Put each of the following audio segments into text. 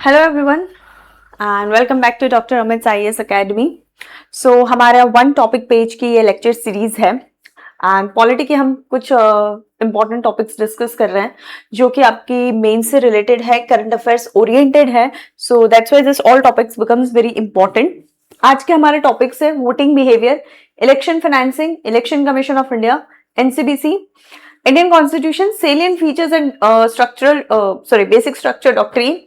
Hello everyone and welcome back to doctor Amit IAS academy. So हमारा one topic page की ये lecture series है and polity के हम कुछ इंपॉर्टेंट टॉपिक्स डिस्कस कर रहे हैं जो कि आपकी मेन से रिलेटेड है, करंट अफेयर्स ओरिएंटेड है। So that's why this all topics becomes very important. आज के हमारे टॉपिक्स है voting behaviour, election financing, election commission of India, NCBC, Indian constitution, salient features and basic structure doctrine,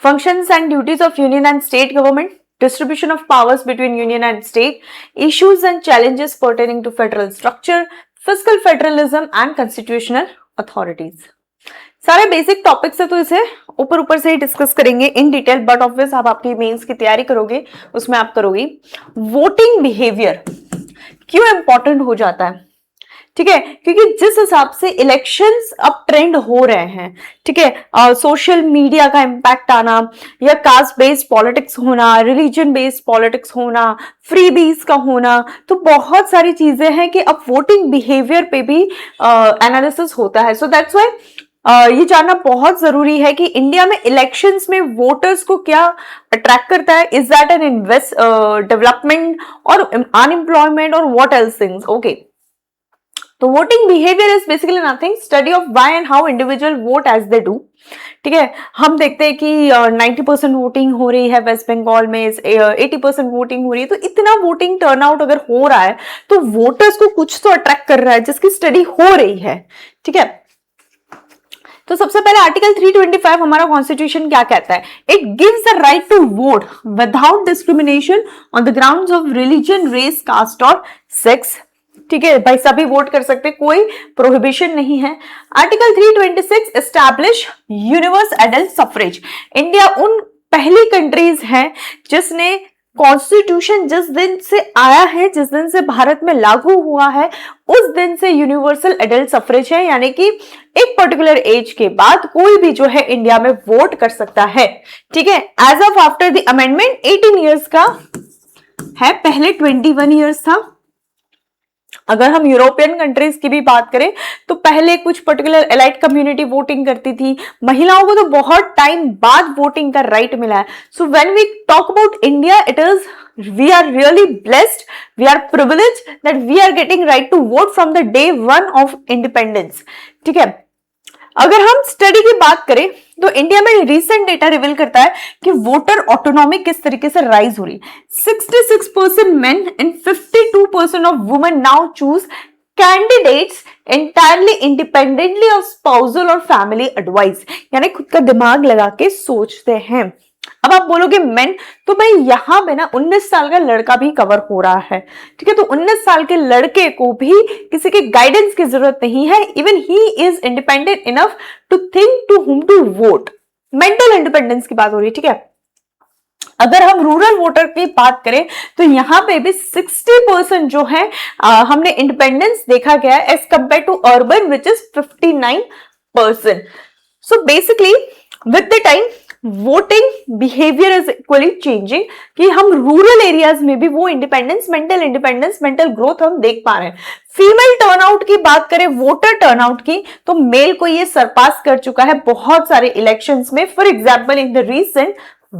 functions and duties of union and state government, distribution of powers between union and state, issues and challenges pertaining to federal structure, fiscal federalism and constitutional authorities. सारे basic topics है तो इसे ऊपर ऊपर से ही discuss करेंगे in detail, but obvious आप आपकी मेंस की तैयारी करोगे उसमें आप करोगे। वोटिंग बिहेवियर क्यों इंपॉर्टेंट हो जाता है? ठीक है, क्योंकि जिस हिसाब से इलेक्शंस अब ट्रेंड हो रहे हैं, ठीक है, सोशल मीडिया का इम्पैक्ट आना या कास्ट बेस्ड पॉलिटिक्स होना, रिलीजन बेस्ड पॉलिटिक्स होना, फ्रीबीज का होना, तो बहुत सारी चीजें हैं कि अब वोटिंग बिहेवियर पे भी एनालिसिस होता है। सो दैट्स व्हाई ये जानना बहुत जरूरी है कि इंडिया में इलेक्शंस में वोटर्स को क्या अट्रैक्ट करता है। Is that an invest development और अनएम्प्लॉयमेंट और व्हाट एल्स थिंग्स? ओके, तो voting behaviour is basically nothing study of why and how individual vote as they do. ठीक है, हम देखते हैं कि 90% वोटिंग हो रही है वेस्ट बंगाल में, 80% वोटिंग हो रही है, तो इतना वोटिंग टर्नआउट अगर हो रहा है तो वोटर्स को कुछ तो अट्रैक्ट कर रहा है जिसकी स्टडी हो रही है। ठीक है, तो सबसे पहले आर्टिकल 325 हमारा कॉन्स्टिट्यूशन क्या कहता है? It gives the right to vote without discrimination on the grounds of religion, race, caste और सेक्स। ठीक है भाई, सभी वोट कर सकते, कोई प्रोहिबिशन नहीं है। Article 326 establish universe adult suffrage. India उन पहली कंट्रीज है जिसने कॉन्स्टिट्यूशन जिस दिन से आया है, जिस दिन से भारत में लागू हुआ है, उस दिन से यूनिवर्सल एडल्ट सफरेज है, यानी कि एक पर्टिकुलर एज के बाद कोई भी जो है इंडिया में वोट कर सकता है। ठीक है, age of after the amendment 18 years का है, पहले 21 ईयर्स था। अगर हम यूरोपियन कंट्रीज की भी बात करें तो पहले कुछ पर्टिकुलर एलाइट कम्युनिटी वोटिंग करती थी, महिलाओं को तो बहुत टाइम बाद वोटिंग का राइट मिला है। So when we talk about India, it is we are really blessed, we are privileged that we are getting right to vote from the day one of independence. ठीक है, अगर हम study की बात करें तो इंडिया में रीसेंट डेटा रिवील करता है कि वोटर ऑटोनॉमी किस तरीके से राइज हो रही है। 66% main and 52% of women now choose candidates entirely independently of spousal और फैमिली एडवाइस, यानी खुद का दिमाग लगा के सोचते हैं। अब आप बोलोगे मेन, तो भाई यहां पे ना 19 साल का लड़का भी कवर हो रहा है। ठीक है, तो 19 साल के लड़के को भी किसी के गाइडेंस की जरूरत नहीं है। Even he is independent enough to think to whom to vote. Mental independence की बात हो रही है। ठीक है, अगर हम रूरल वोटर की बात करें तो यहां पे भी 60% जो है हमने इंडिपेंडेंस देखा गया है as compare to urban which is 59%। So basically with the time voting behaviour is equally changing कि हम रूरल एरियाज में भी वो इंडिपेंडेंस, मेंटल ग्रोथ हम देख पा रहे हैं। फीमेल टर्नआउट की बात करें, वोटर टर्नआउट की, तो मेल को ये सरपास कर चुका है बहुत सारे इलेक्शंस में। For example in the recent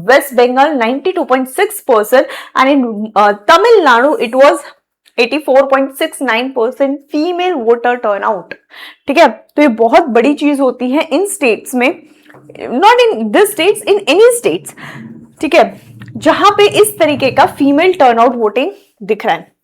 West Bengal 92.6% and in Tamil Nadu it was 84.69% female voter turnout. ठीक है, तो ये बहुत बड़ी चीज होती है इन स्टेट्स में, not in this states, in any states. ठीक है, जहां पे इस तरीके का फीमेल टर्नआउट वोटिंग दिख रहा है।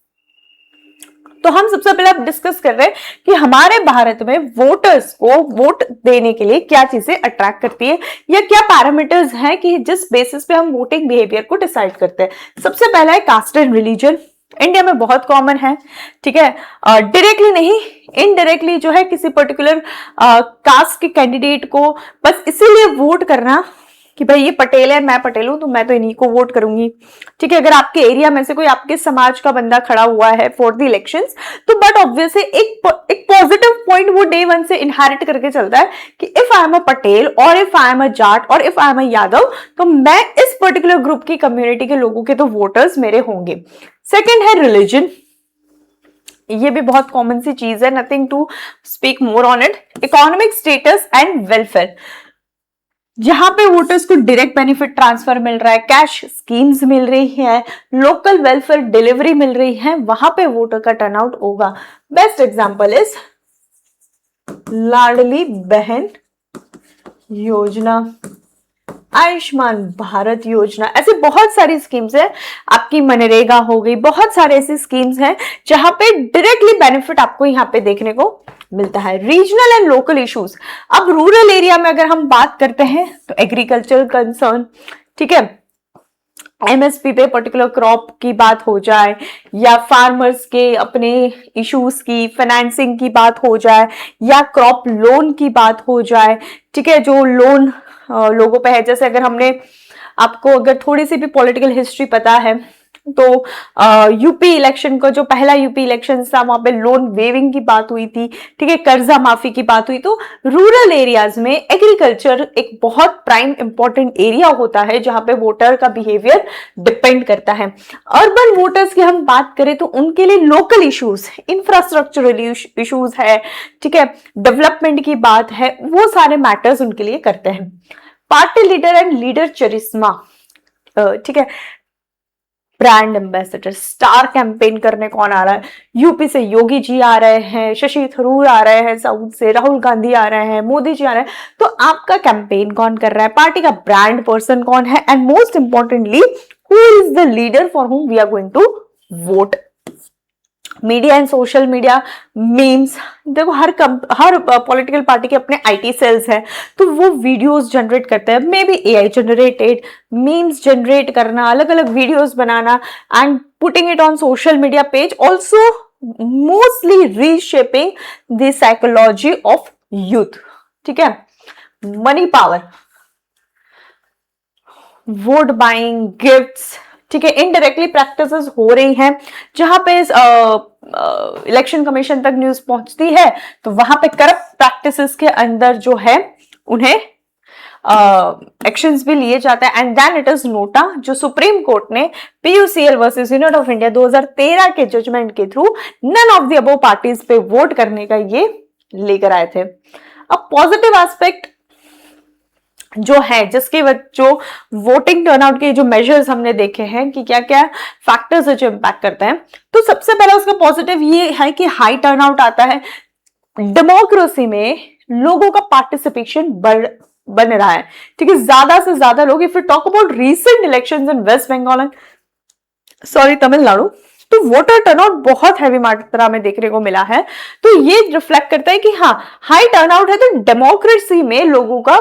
तो हम सबसे पहले अब डिस्कस कर रहे हैं कि हमारे भारत में वोटर्स को वोट देने के लिए क्या चीजें अट्रैक्ट करती है या क्या पैरामीटर्स हैं कि जिस बेसिस पे हम वोटिंग बिहेवियर को डिसाइड करते हैं। सबसे पहला है कास्ट एंड रिलीजन। इंडिया में बहुत कॉमन है। ठीक है, डायरेक्टली नहीं, इनडायरेक्टली जो है किसी पर्टिकुलर कास्ट के कैंडिडेट को बस इसीलिए वोट करना कि भाई ये पटेल है, मैं पटेल हूं, तो मैं तो इन्हीं को वोट करूंगी। ठीक है, अगर आपके एरिया में से कोई आपके समाज का बंदा खड़ा हुआ है फॉर द इलेक्शंस, तो बट ऑब्वियसली एक पॉजिटिव पॉइंट वो डे वन से इनहेरिट करके चलता है कि if I am a Patel और if I am a Jat और if I am a Yadav, तो मैं इस पर्टिकुलर ग्रुप की कम्युनिटी के लोगों के तो वोटर्स मेरे होंगे। सेकेंड है रिलीजन। ये भी बहुत कॉमन सी चीज है, nothing to speak more on it. Economic status and welfare. जहां पे वोटर्स को डायरेक्ट बेनिफिट ट्रांसफर मिल रहा है, कैश स्कीम्स मिल रही है, लोकल वेलफेयर डिलीवरी मिल रही है, वहां पे वोटर का टर्नआउट होगा। बेस्ट एग्जांपल इज लाडली बहन योजना, आयुष्मान भारत योजना, ऐसे बहुत सारी स्कीम्स है, आपकी मनरेगा हो गई, बहुत सारे ऐसी स्कीम्स हैं जहां पे डायरेक्टली बेनिफिट आपको यहाँ पे देखने को मिलता है। रीजनल एंड लोकल इश्यूज, अब रूरल एरिया में अगर हम बात करते हैं तो एग्रीकल्चर कंसर्न, ठीक है, एमएसपी पे पर्टिकुलर क्रॉप की बात हो जाए, या फार्मर्स के अपने इश्यूज की फाइनेंसिंग की बात हो जाए, या क्रॉप लोन की बात हो जाए, ठीक है, जो लोन लोगों पे है। जैसे अगर हमने आपको अगर थोड़ी सी भी पॉलिटिकल हिस्ट्री पता है तो यूपी इलेक्शन का जो पहला यूपी इलेक्शन था वहां पे लोन वेविंग की बात हुई थी, ठीक है, कर्जा माफी की बात हुई। तो रूरल एरियाज में एग्रीकल्चर एक बहुत प्राइम इंपॉर्टेंट एरिया होता है जहां पे वोटर का बिहेवियर डिपेंड करता है। अर्बन वोटर्स की हम बात करें तो उनके लिए लोकल इश्यूज, इंफ्रास्ट्रक्चरल इश्यूज है, ठीक है, डेवलपमेंट की बात है, वो सारे मैटर्स उनके लिए करते हैं। पार्टी लीडर एंड लीडर चरिस्मा, ठीक है, ब्रांड एम्बेसडर, स्टार कैंपेन करने कौन आ रहा है? यूपी से योगी जी आ रहे हैं, शशि थरूर आ रहे हैं, साउथ से राहुल गांधी आ रहे हैं, मोदी जी आ रहे हैं। तो आपका कैंपेन कौन कर रहा है, पार्टी का ब्रांड पर्सन कौन है, and most importantly who is the leader for whom we are going to vote. Media and social media, memes, देखो हर पॉलिटिकल पार्टी के अपने आईटी सेल्स हैं, तो वो वीडियोस जनरेट करते हैं, may be AI generated memes generate करना, अलग अलग videos banana and putting it on social media page, also mostly reshaping the psychology of youth, ठीक है। Money power, vote buying, gifts, ठीक है, इनडायरेक्टली प्रैक्टिसेस हो रही हैं। जहां पे इलेक्शन कमीशन तक न्यूज पहुंचती है तो वहां पे करप्ट प्रैक्टिसेस के अंदर जो है उन्हें एक्शंस भी लिए जाते हैं। And then it is NOTA, जो सुप्रीम कोर्ट ने PUCL versus union of India 2013 के जजमेंट के through none of the above parties पे वोट करने का ये लेकर आए थे। अब पॉजिटिव एस्पेक्ट जो है, जो वोटिंग टर्नआउट के जो मेजर्स हमने देखे हैं कि क्या क्या फैक्टर्स है जो इम्पैक्ट करते हैं, तो सबसे पहला उसका पॉजिटिव ये है कि हाई टर्नआउट आता है। डेमोक्रेसी में लोगों का पार्टिसिपेशन बन रहा है, ठीक है, ज्यादा से ज्यादा लोग, if you talk about recent elections in West Bengal and Tamil Nadu, तो वोटर टर्नआउट बहुत हैवी मात्रा में देखने को मिला है। तो ये रिफ्लेक्ट करता है कि हाँ, हाई टर्नआउट है तो डेमोक्रेसी में लोगों का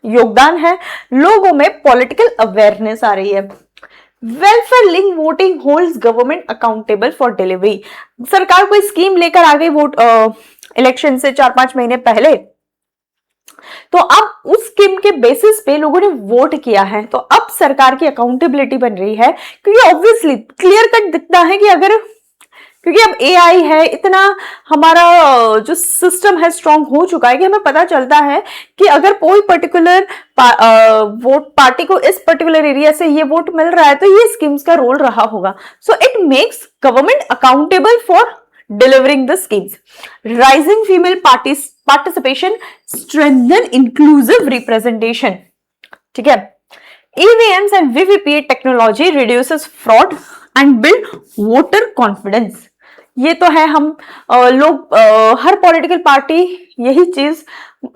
योगदान है, लोगों में पॉलिटिकल अवेयरनेस आ रही है। Welfare link voting holds government accountable for delivery, सरकार कोई स्कीम लेकर आ गई वोट इलेक्शन से 4-5 महीने पहले, तो अब उस स्कीम के बेसिस पे लोगों ने वोट किया है, तो अब सरकार की अकाउंटेबिलिटी बन रही है, क्योंकि ऑब्वियसली क्लियर कट दिखता है कि अगर, क्योंकि अब एआई है, इतना हमारा जो सिस्टम है स्ट्रांग हो चुका है कि हमें पता चलता है कि अगर कोई पर्टिकुलर वोट पार्टी को इस पर्टिकुलर एरिया से ये वोट मिल रहा है तो ये स्कीम्स का रोल रहा होगा। So it makes government accountable for delivering the schemes. Rising female participation strengthen inclusive representation, ठीक है। EVMs and VVPA technology reduces fraud and build voter confidence. ये तो है, हम लोग हर पॉलिटिकल पार्टी यही चीज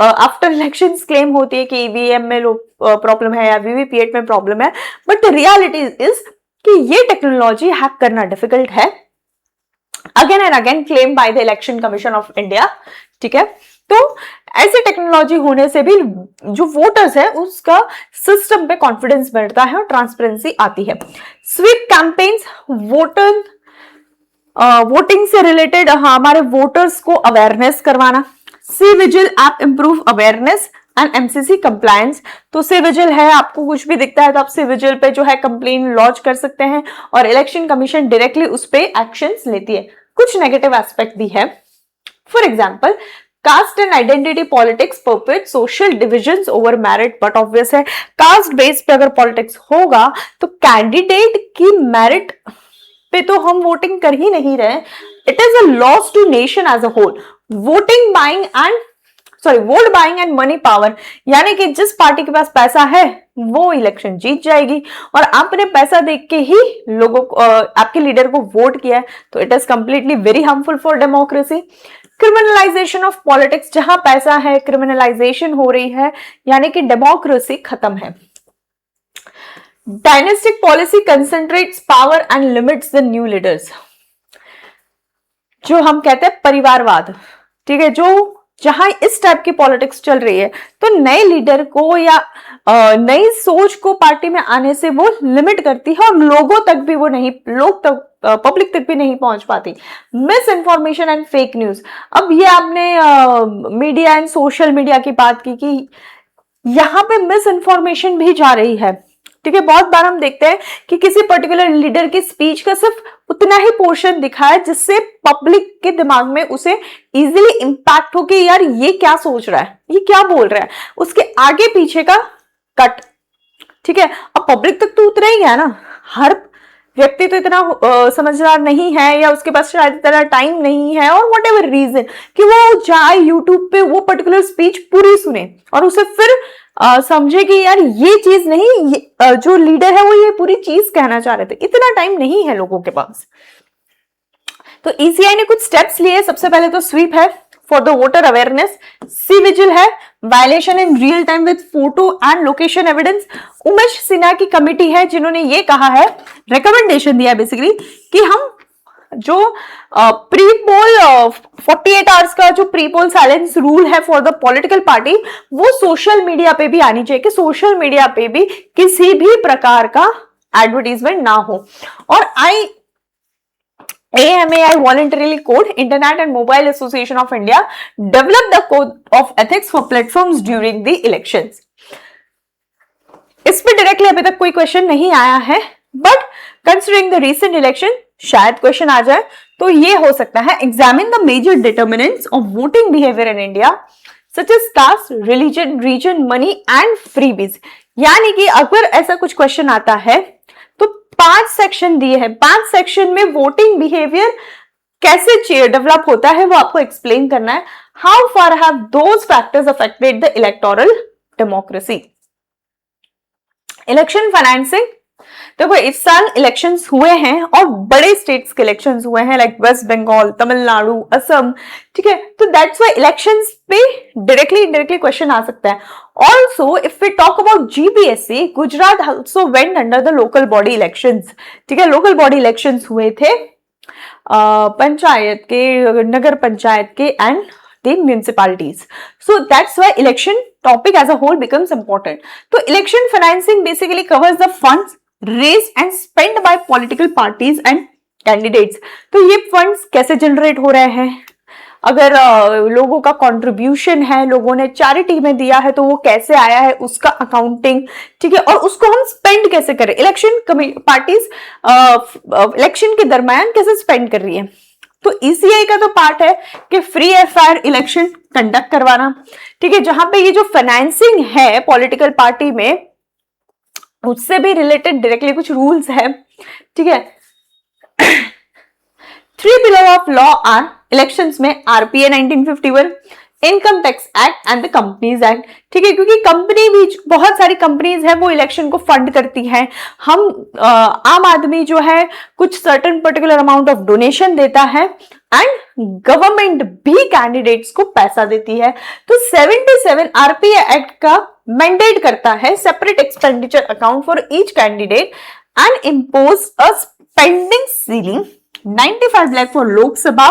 आफ्टर इलेक्शन क्लेम होती है कि ईवीएम में प्रॉब्लम है या वीवीपीएट में प्रॉब्लम है, बट द रियलिटी इज कि ये टेक्नोलॉजी हैक करना डिफिकल्ट है, again and again claim by the election commission of India, ठीक है। तो ऐसी टेक्नोलॉजी होने से भी जो वोटर्स है उसका सिस्टम पे कॉन्फिडेंस बढ़ता है और ट्रांसपेरेंसी आती है। स्वीप कैंपेन्स, वोटिंग से रिलेटेड हमारे वोटर्स को अवेयरनेस करवाना। C vigil app improve awareness and MCC compliance, तो सी विजिल है, आपको कुछ भी दिखता है तो आप सी विजिल पे जो है कंप्लेन लॉन्च कर सकते हैं और इलेक्शन कमीशन डायरेक्टली उस पे एक्शंस लेती है। कुछ नेगेटिव एस्पेक्ट भी है, for example caste and identity politics perpetuate social divisions over merit, but obvious है कास्ट बेस पे अगर पॉलिटिक्स होगा तो कैंडिडेट की मेरिट पे तो हम वोटिंग कर ही नहीं रहे, it is a loss to nation as a whole. Voting buying and sorry vote buying and money power, यानी कि जिस पार्टी के पास पैसा है वो इलेक्शन जीत जाएगी, और आपने पैसा देख के ही लोगों को आपके लीडर को वोट किया है, तो it is completely very harmful for democracy. Criminalisation of politics, जहां पैसा है क्रिमिनलाइजेशन हो रही है, यानी कि डेमोक्रेसी खत्म है। Dynastic policy concentrates power and limits the new leaders, जो हम कहते हैं परिवारवाद, ठीक है, जो जहां इस टाइप की पॉलिटिक्स चल रही है, तो नए लीडर को या नई सोच को पार्टी में आने से वो लिमिट करती है, और लोगों तक भी वो नहीं, लोग तक पब्लिक तक भी नहीं पहुंच पाती। Miss information and fake news, अब ये आपने मीडिया एंड सोशल मीडिया की बात की कि यहाँ पे मिस इन्फॉर्मेशन भी जा रही है, ठीक है। बहुत बार हम देखते हैं कि किसी पर्टिकुलर लीडर की स्पीच का सिर्फ उतना ही पोर्शन दिखा है जिससे पब्लिक के दिमाग में उसे इजीली इंपैक्ट हो कि यार ये क्या सोच रहा है, ये क्या बोल रहा है, उसके आगे पीछे का कट, ठीक है। अब पब्लिक तक तो उतना ही है ना, हर व्यक्ति तो इतना समझदार नहीं है, या उसके पास शायद इतना टाइम नहीं है, और वट एवर रीजन कि वो जाए यूट्यूब पे वो पर्टिकुलर स्पीच पूरी सुने और उसे फिर समझे कि यार ये चीज नहीं, ये, जो लीडर है वो ये पूरी चीज कहना चाह रहे थे। इतना टाइम नहीं है लोगों के पास। तो ईसीआई ने कुछ स्टेप्स लिए। सबसे पहले तो स्वीप है for the voter awareness, C vigil है, violation in real time with photo and location evidence. Umesh Sinha की कमिटी है जिन्होंने ये कहा है, रिकमेंडेशन दिया बेसिकली कि हम जो प्री पोल 48 आवर्स का जो प्री पोल साइलेंस रूल है फॉर द पॉलिटिकल पार्टी, वो सोशल मीडिया पे भी आनी चाहिए, कि सोशल मीडिया पे भी किसी भी प्रकार का एडवर्टीजमेंट ना हो। और AMAI voluntarily code, Internet and Mobile Association of India developed the code of ethics for platforms during the elections. इस पे डायरेक्टली अभी तक कोई क्वेश्चन नहीं आया है, but considering the recent election शायद क्वेश्चन आ जाए, तो ये हो सकता है, examine the major determinants of voting behaviour in India such as caste, religion, region, money and freebies. यानी कि अगर ऐसा कुछ क्वेश्चन आता है तो 5 सेक्शन दिए हैं, 5 सेक्शन में वोटिंग बिहेवियर कैसे डेवलप होता है वो आपको एक्सप्लेन करना है। How far have those factors affected the electoral democracy. Election financing, देखो इस साल इलेक्शंस हुए हैं और बड़े स्टेट्स के इलेक्शंस हुए हैं, लाइक वेस्ट बंगाल, तमिलनाडु, असम, ठीक है। तो दैट्स व्हाई इलेक्शंस पे डायरेक्टली इनडायरेक्टली क्वेश्चन आ सकता है। Also if we talk about GPSC, Gujarat also went under the local body elections, ठीक है। लोकल बॉडी इलेक्शंस हुए थे पंचायत के, नगर पंचायत के and the municipalities. So that's why election topic as a whole becomes important. So election financing basically covers the funds raised and spent by political parties and candidates. तो ये funds कैसे generate हो रहे हैं, अगर लोगों का कंट्रीब्यूशन है, लोगों ने चैरिटी में दिया है, तो वो कैसे आया है उसका अकाउंटिंग, ठीक है। और उसको हम स्पेंड कैसे करें, इलेक्शन पार्टीज इलेक्शन के दरमियान कैसे स्पेंड कर रही है। तो ईसीआई का तो पार्ट है कि free and fair election conduct करवाना, ठीक है, जहां पे ये जो फाइनेंसिंग है पॉलिटिकल पार्टी में उससे भी रिलेटेड डायरेक्टली कुछ रूल्स है, ठीक है। 3 pillar of law are elections में RPA 1951, income tax act and the companies act, ठीक है, क्योंकि कंपनी भी बहुत सारी कंपनीज है वो इलेक्शन को फंड करती हैं। हम आम आदमी जो है कुछ certain particular amount of donation देता है एंड गवर्नमेंट भी कैंडिडेट्स को पैसा देती है। तो 77 आरपीए एक्ट का मैंडेट करता है separate expenditure account for each candidate and impose a spending ceiling 95 lakh for Lok Sabha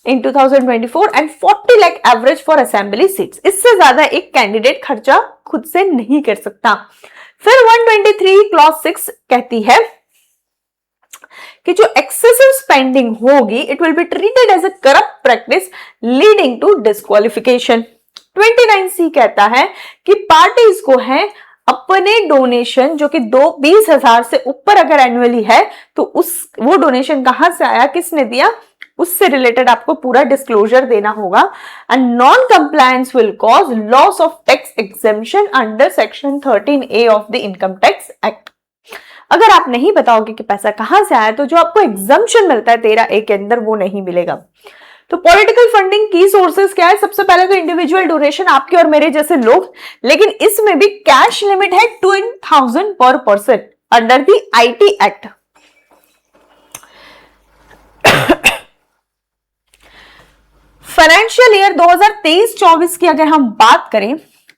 in 2024 and 40 lakh average for assembly seats. इससे ज्यादा एक कैंडिडेट खर्चा खुद से नहीं कर सकता। फिर 123 क्लॉज 6 कहती है कि जो एक्सेसिव स्पेंडिंग होगी it will be treated as a corrupt practice leading to disqualification. 29C कहता है कि पार्टीज को है अपने डोनेशन जो कि 20,000 से ऊपर अगर एनुअली है तो वो डोनेशन कहां से आया, किसने दिया, उससे रिलेटेड आपको पूरा डिस्क्लोजर देना होगा। And non compliance will cause loss of tax exemption under section 13A of the income tax act. अगर आप नहीं बताओगे कि पैसा कहां से आया तो जो आपको एग्जम्पशन मिलता है 13A के अंदर वो नहीं मिलेगा। तो पॉलिटिकल फंडिंग की सोर्सेस क्या है? सबसे पहले तो इंडिविजुअल डोनेशन, आपके और मेरे जैसे लोग, लेकिन इसमें भी कैश लिमिट है 20,000 पर person under the IT act. Financial year 2023-24 की अगर हम बात करें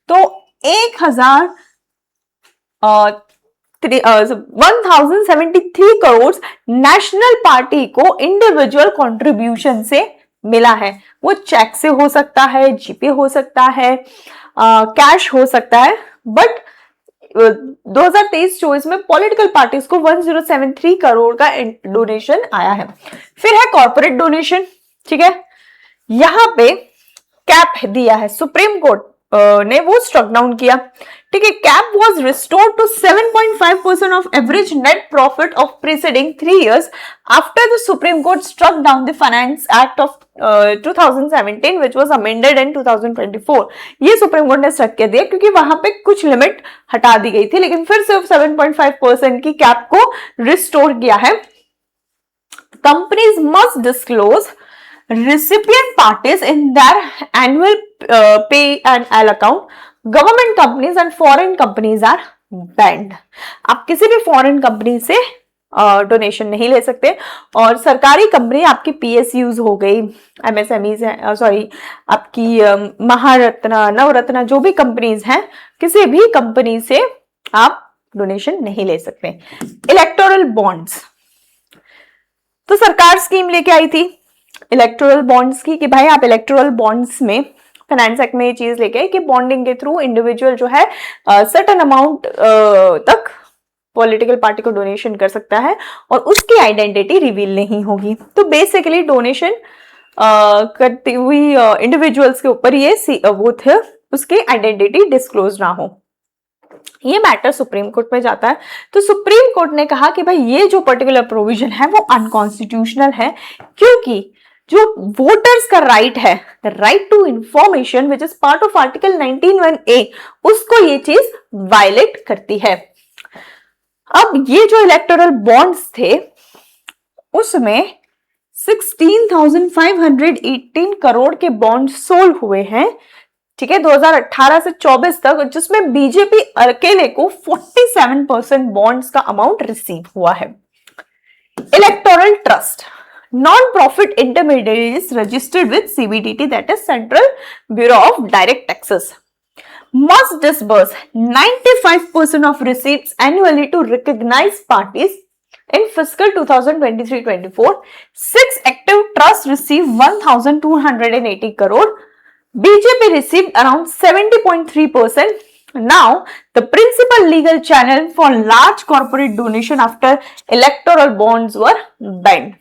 तो 1073 करोड़ नेशनल पार्टी को इंडिविजुअल कंट्रीब्यूशन से मिला है। वो चेक से हो सकता है, जीपे हो सकता है, कैश हो सकता है, बट 2023-24 में पॉलिटिकल पार्टीज को 1073 करोड़ का डोनेशन आया है। फिर है कॉर्पोरेट डोनेशन, ठीक है, यहां पे कैप दिया है, सुप्रीम कोर्ट ने वो स्ट्रक डाउन किया, ठीक है। Cap was restored to 7.5% of average net profit of preceding 3 years after the supreme court struck down the finance act of 2017 which was amended in 2024। ये सुप्रीम कोर्ट ने struck कर दिया क्योंकि वहां पे कुछ लिमिट हटा दी गई थी, लेकिन फिर सिर्फ 7.5% की कैप को रिस्टोर किया है। Companies must disclose recipient parties in their annual pay and L account. Government companies and foreign companies are banned. आप किसी भी फॉरेन कंपनी से डोनेशन नहीं ले सकते, और सरकारी कंपनी आपकी PSUs हो गई, MSMEs है, सॉरी आपकी महारत्ना, नवरत्ना, जो भी कंपनीज हैं, किसी भी कंपनी से आप डोनेशन नहीं ले सकते। इलेक्टोरल बॉन्ड्स, तो सरकार स्कीम लेके आई थी इलेक्टोरल बॉन्ड्स की कि भाई आप इलेक्टोरल बॉन्ड्स में, फाइनेंस एक्ट में ये चीज लेके कि बॉन्डिंग के थ्रू इंडिविजुअल जो है सर्टेन अमाउंट तक पॉलिटिकल पार्टी को डोनेशन कर सकता है और उसकी आइडेंटिटी रिवील नहीं होगी। तो बेसिकली डोनेशन करती हुई इंडिविजुअल्स के ऊपर ये वो थे, उसकी आइडेंटिटी डिस्क्लोज ना हो। ये मैटर सुप्रीम कोर्ट में जाता है, तो सुप्रीम कोर्ट ने कहा कि भाई ये जो पर्टिकुलर प्रोविजन है वो अनकॉन्स्टिट्यूशनल है, क्योंकि जो वोटर्स का राइट है, right to information which is part of article 19(1)(a), उसको ये चीज वायलेट करती है। अब ये जो इलेक्टोरल बॉन्ड्स थे उसमें 16,518 करोड़ के बॉन्ड सोल्ड हुए हैं, ठीक है, 2018 से 24 तक, जिसमें बीजेपी अकेले को 47% बॉन्ड्स का अमाउंट रिसीव हुआ है। Electoral trust, non profit intermediaries registered with CBDT, that is central bureau of direct taxes, must disburse 95% of receipts annually to recognized parties in fiscal 2023-24. 6 active trusts received 1,280 crore. BJP received around 70.3%. Now, the principal legal channel for large corporate donation after electoral bonds were banned.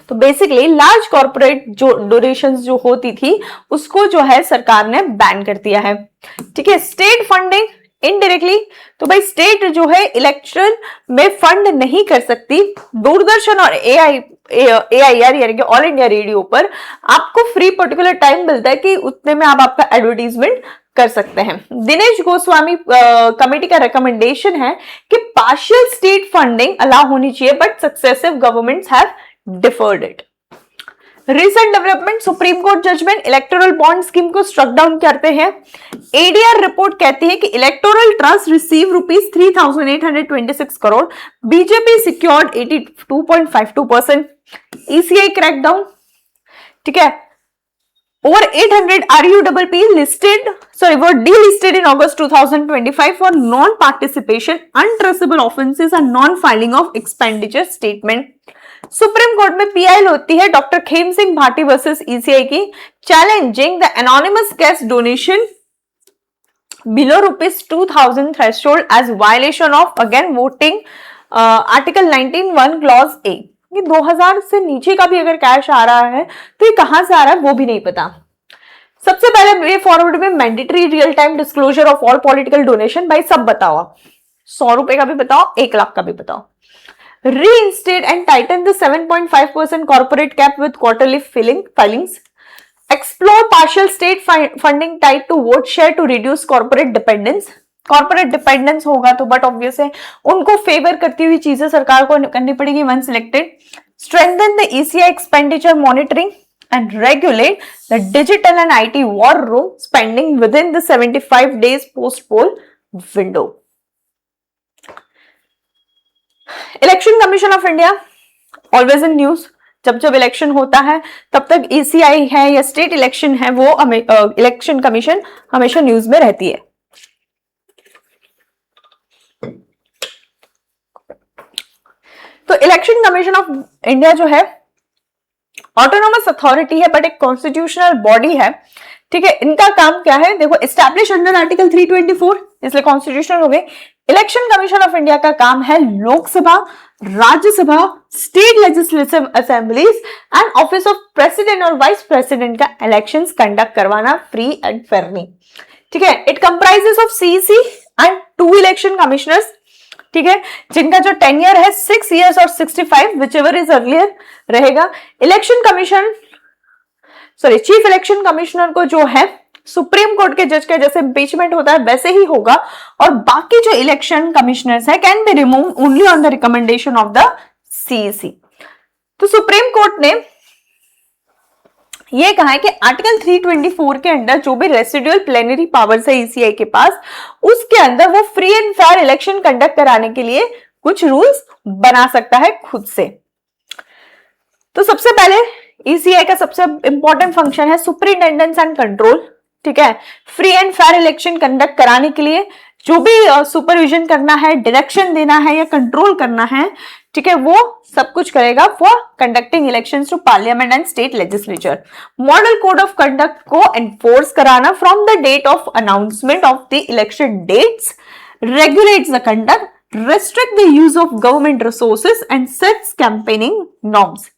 तो basically large corporate जो donations जो होती थी उसको जो है सरकार ने बैन कर दिया है, ठीक है। स्टेट फंडिंग इनडायरेक्टली, तो भाई स्टेट जो है इलेक्शन में फंड नहीं कर सकती। दूरदर्शन और AIR यानी कि ऑल इंडिया रेडियो पर आपको फ्री पर्टिकुलर टाइम मिलता है कि उतने में आप आपका एडवर्टीजमेंट कर सकते हैं। दिनेश गोस्वामी कमेटी का रिकमेंडेशन है कि पार्शियल स्टेट फंडिंग अलाउ होनी चाहिए, but successive governments have deferred it. Recent development, supreme court judgment electoral bond scheme को स्ट्रक डाउन करते हैं। ADR रिपोर्ट कहती है कि electoral trust receive rupees 3,826 crore, BJP secured 82.52%। ECI crackdown, ठीक है, over 800 RUPP were delisted in August 2025 for non-participation, untraceable offences and non-filing of expenditure statement. Supreme court में PIL होती है doctor Khem Singh Bhati versus ECI की, challenging the anonymous cash donation below ₹2,000 threshold as violation of again voting article 19(1) clause A। ये 2000 से नीचे का भी अगर कैश आ रहा है तो ये कहां से आ रहा है वो भी नहीं पता। सबसे पहले वे फॉरवर्ड में mandatory real time disclosure of all political donation, भाई सब बताओ आप, 100 रुपए का भी बताओ, 1 लाख का भी बताओ। Reinstate and tighten the 7.5% corporate cap with quarterly filings. Explore partial state funding tied to vote share to reduce corporate dependence. Corporate dependence होगा तो बट ऑब्वियस है उनको फेवर करती हुई चीजें सरकार को करनी पड़ेगी one selected. Strengthen the ECI expenditure monitoring and regulate the digital and IT war room spending within the 75 days post-poll window. Election Commission of India always in news. जब जब इलेक्शन होता है तब तक ECI है या स्टेट इलेक्शन है वो इलेक्शन कमीशन हमेशा न्यूज में रहती है। तो इलेक्शन कमीशन ऑफ इंडिया जो है ऑटोनोमस अथॉरिटी है बट एक कॉन्स्टिट्यूशनल बॉडी है, ठीक है। इनका काम क्या है, देखो एस्टैब्लिश अंडर आर्टिकल 324 इसलिए कॉन्स्टिट्यूशनल हो गए। इलेक्शन कमीशन ऑफ इंडिया का काम है Lok Sabha, Rajya Sabha, state legislative assemblies and office of president और वाइस प्रेसिडेंट का इलेक्शंस कंडक्ट करवाना फ्री एंड फेयरली, ठीक है। It comprises of CEC and 2 election commissioners, ठीक है, जिनका जो टेन्योर है 6 years और 65 whichever is earlier रहेगा। Election commission chief election commissioner को जो है सुप्रीम कोर्ट के जज के जैसे इम्पीचमेंट होता है वैसे ही होगा, और बाकी जो इलेक्शन कमिश्नर्स है can be remove only on the recommendation of the CEC. तो सुप्रीम कोर्ट ने ये कहा है कि आर्टिकल 324 के अंडर जो भी रेसिडुअल प्लेनरी पावर्स है ईसीआई के पास, उसके अंदर वो free and fair election conduct कराने के लिए कुछ रूल्स बना सकता है खुद से। तो सबसे पहले ईसीआई का सबसे इंपॉर्टेंट फंक्शन है सुपरिटेंडेंस एंड कंट्रोल, ठीक है। Free and fair election conduct कराने के लिए जो भी सुपरविजन करना है, डायरेक्शन देना है या कंट्रोल करना है, ठीक है, वो सब कुछ करेगा for conducting elections to parliament and state legislature. Model code of conduct को एनफोर्स कराना from the date of announcement of the election dates, regulates the conduct, restrict the use of government resources and sets campaigning norms.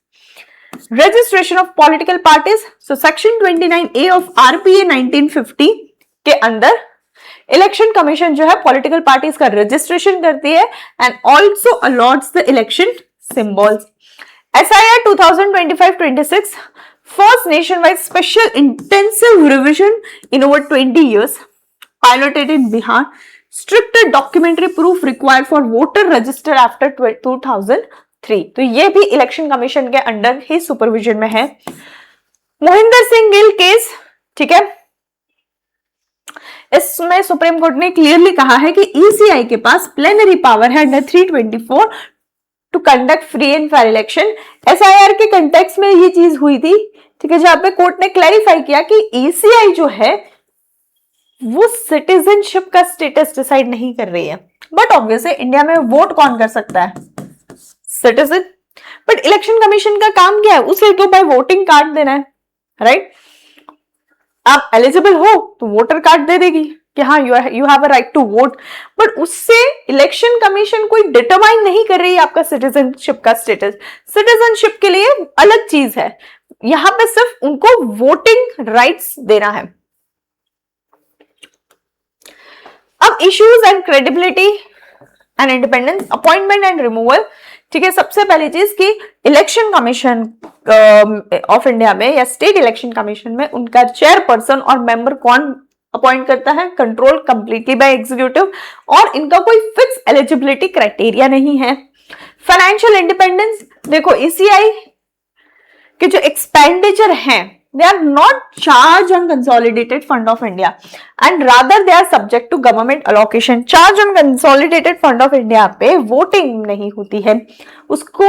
Registration of political parties. So section 29A of RPA 1950 के अंदर election commission जो है political parties का registration करती है and also a lots the election symbols. SIR 2025-26 first nation wide special intensive revision in over 20 years, piloted in Bihar. Stricter documentary proof required for voter register after 2003. तो ये भी election commission के under ही supervision में है। Mohinder Singh Gill case, ठीक है, इसमें supreme court ने क्लियरली कहा है कि ईसीआई के पास प्लेनरी पावर है under 324 to conduct free and fair election. SIR के कंटेक्स्ट में ये चीज हुई थी, ठीक है, जहां पे कोर्ट ने क्लैरिफाई किया कि ईसीआई जो है वो सिटीजनशिप का स्टेटस डिसाइड नहीं कर रही है, बट ऑब्वियसली इंडिया में वोट कौन कर सकता है, सिटीजन। बट इलेक्शन कमीशन का काम क्या है, उसे तो बाय वोटिंग कार्ड देना है, राइट। आप एलिजिबल हो तो वोटर कार्ड दे देगी कि हाँ you have a right to vote, but उससे इलेक्शन कमीशन कोई डिटरमाइन नहीं कर रही है आपका सिटीजनशिप का स्टेटस। सिटीजनशिप के लिए अलग चीज है, यहां पे सिर्फ उनको वोटिंग राइट्स देना है। अब issues and credibility and independence, appointment and removal, ठीक है। सबसे पहली चीज कि इलेक्शन कमीशन ऑफ इंडिया में या स्टेट इलेक्शन कमीशन में उनका चेयरपर्सन और मेंबर कौन अपॉइंट करता है, कंट्रोल कंप्लीटली बाय एग्जीक्यूटिव, और इनका कोई फिक्स एलिजिबिलिटी क्राइटेरिया नहीं है। फाइनेंशियल इंडिपेंडेंस, देखो ईसीआई के जो एक्सपेंडिचर हैं they are not charged on consolidated fund of India and rather they are subject to government allocation. Charge on consolidated fund of India पे वोटिंग नहीं होती है, उसको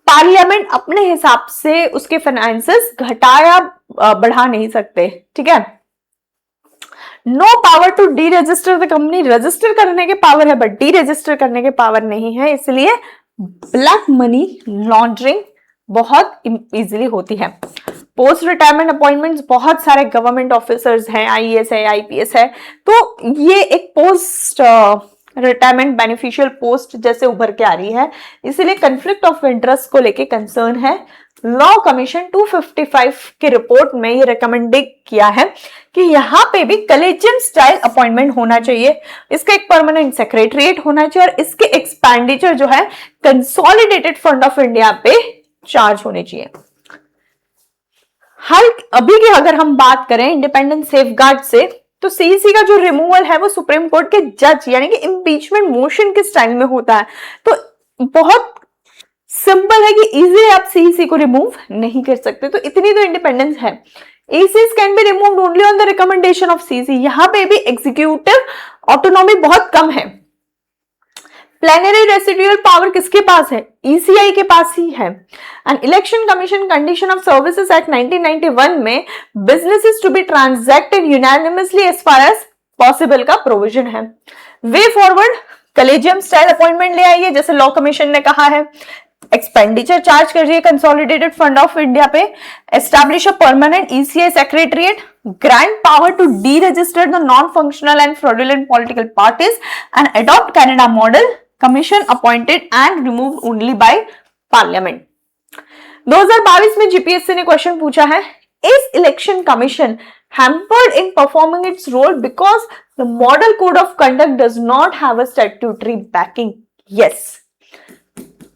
पार्लियामेंट अपने हिसाब से उसके फाइनेंसेस घटा या बढ़ा नहीं सकते, ठीक है। No power to deregister the company, register करने के पावर है बट डी रजिस्टर करने के पावर नहीं है, इसलिए ब्लैक मनी लॉन्ड्रिंग बहुत इजीली होती है। पोस्ट रिटायरमेंट अपॉइंटमेंट्स, बहुत सारे गवर्नमेंट ऑफिसर्स हैं, आईएएस है, आईपीएस है, तो ये एक पोस्ट रिटायरमेंट बेनिफिशियल पोस्ट जैसे उभर के आ रही है, इसीलिए कंफ्लिक्ट ऑफ इंटरेस्ट को लेके कंसर्न है। लॉ कमीशन 255 के रिपोर्ट में ये रिकमेंडेड किया है कि यहाँ पे भी कलेजियम स्टाइल अपॉइंटमेंट होना चाहिए, इसका एक परमानेंट सेक्रेटरीट होना चाहिए और इसके एक्सपेंडिचर जो है कंसोलिडेटेड फंड ऑफ इंडिया पे चार्ज होने चाहिए। हाल अभी की अगर हम बात करें इंडिपेंडेंस सेफगार्ड से, तो सीईसी का जो रिमूवल है वो सुप्रीम कोर्ट के जज यानी कि इम्पीचमेंट मोशन किस टाइम में होता है, तो बहुत सिंपल है कि इजीली आप सीईसी को रिमूव नहीं कर सकते, तो इतनी तो इंडिपेंडेंस है। ECs can be removed only on the recommendation of CEC, यहां पे भी एग्जीक्यूटिव ऑटोनॉमी बहुत कम है। प्लेनरी रेसिडुअल पावर किसके पास है, ECI के पास ही है। And election commission condition of services act 1991 में businesses to be transacted unanimously as far as possible का प्रोविजन है। Way forward collegium style appointment ले आइए, जैसे लॉ कमीशन ने कहा है। एक्सपेंडिचर चार्ज कर रही है कंसोलिडेटेड फंड ऑफ इंडिया पे। Establish a permanent ECI secretariat, grant power to deregister the non functional and fraudulent political parties and adopt Canada model, commission appointed and removed only by parliament. 2022 में GPSC ने question पूछा है, is election commission hampered in performing its role because the model code of conduct does not have a statutory backing? Yes.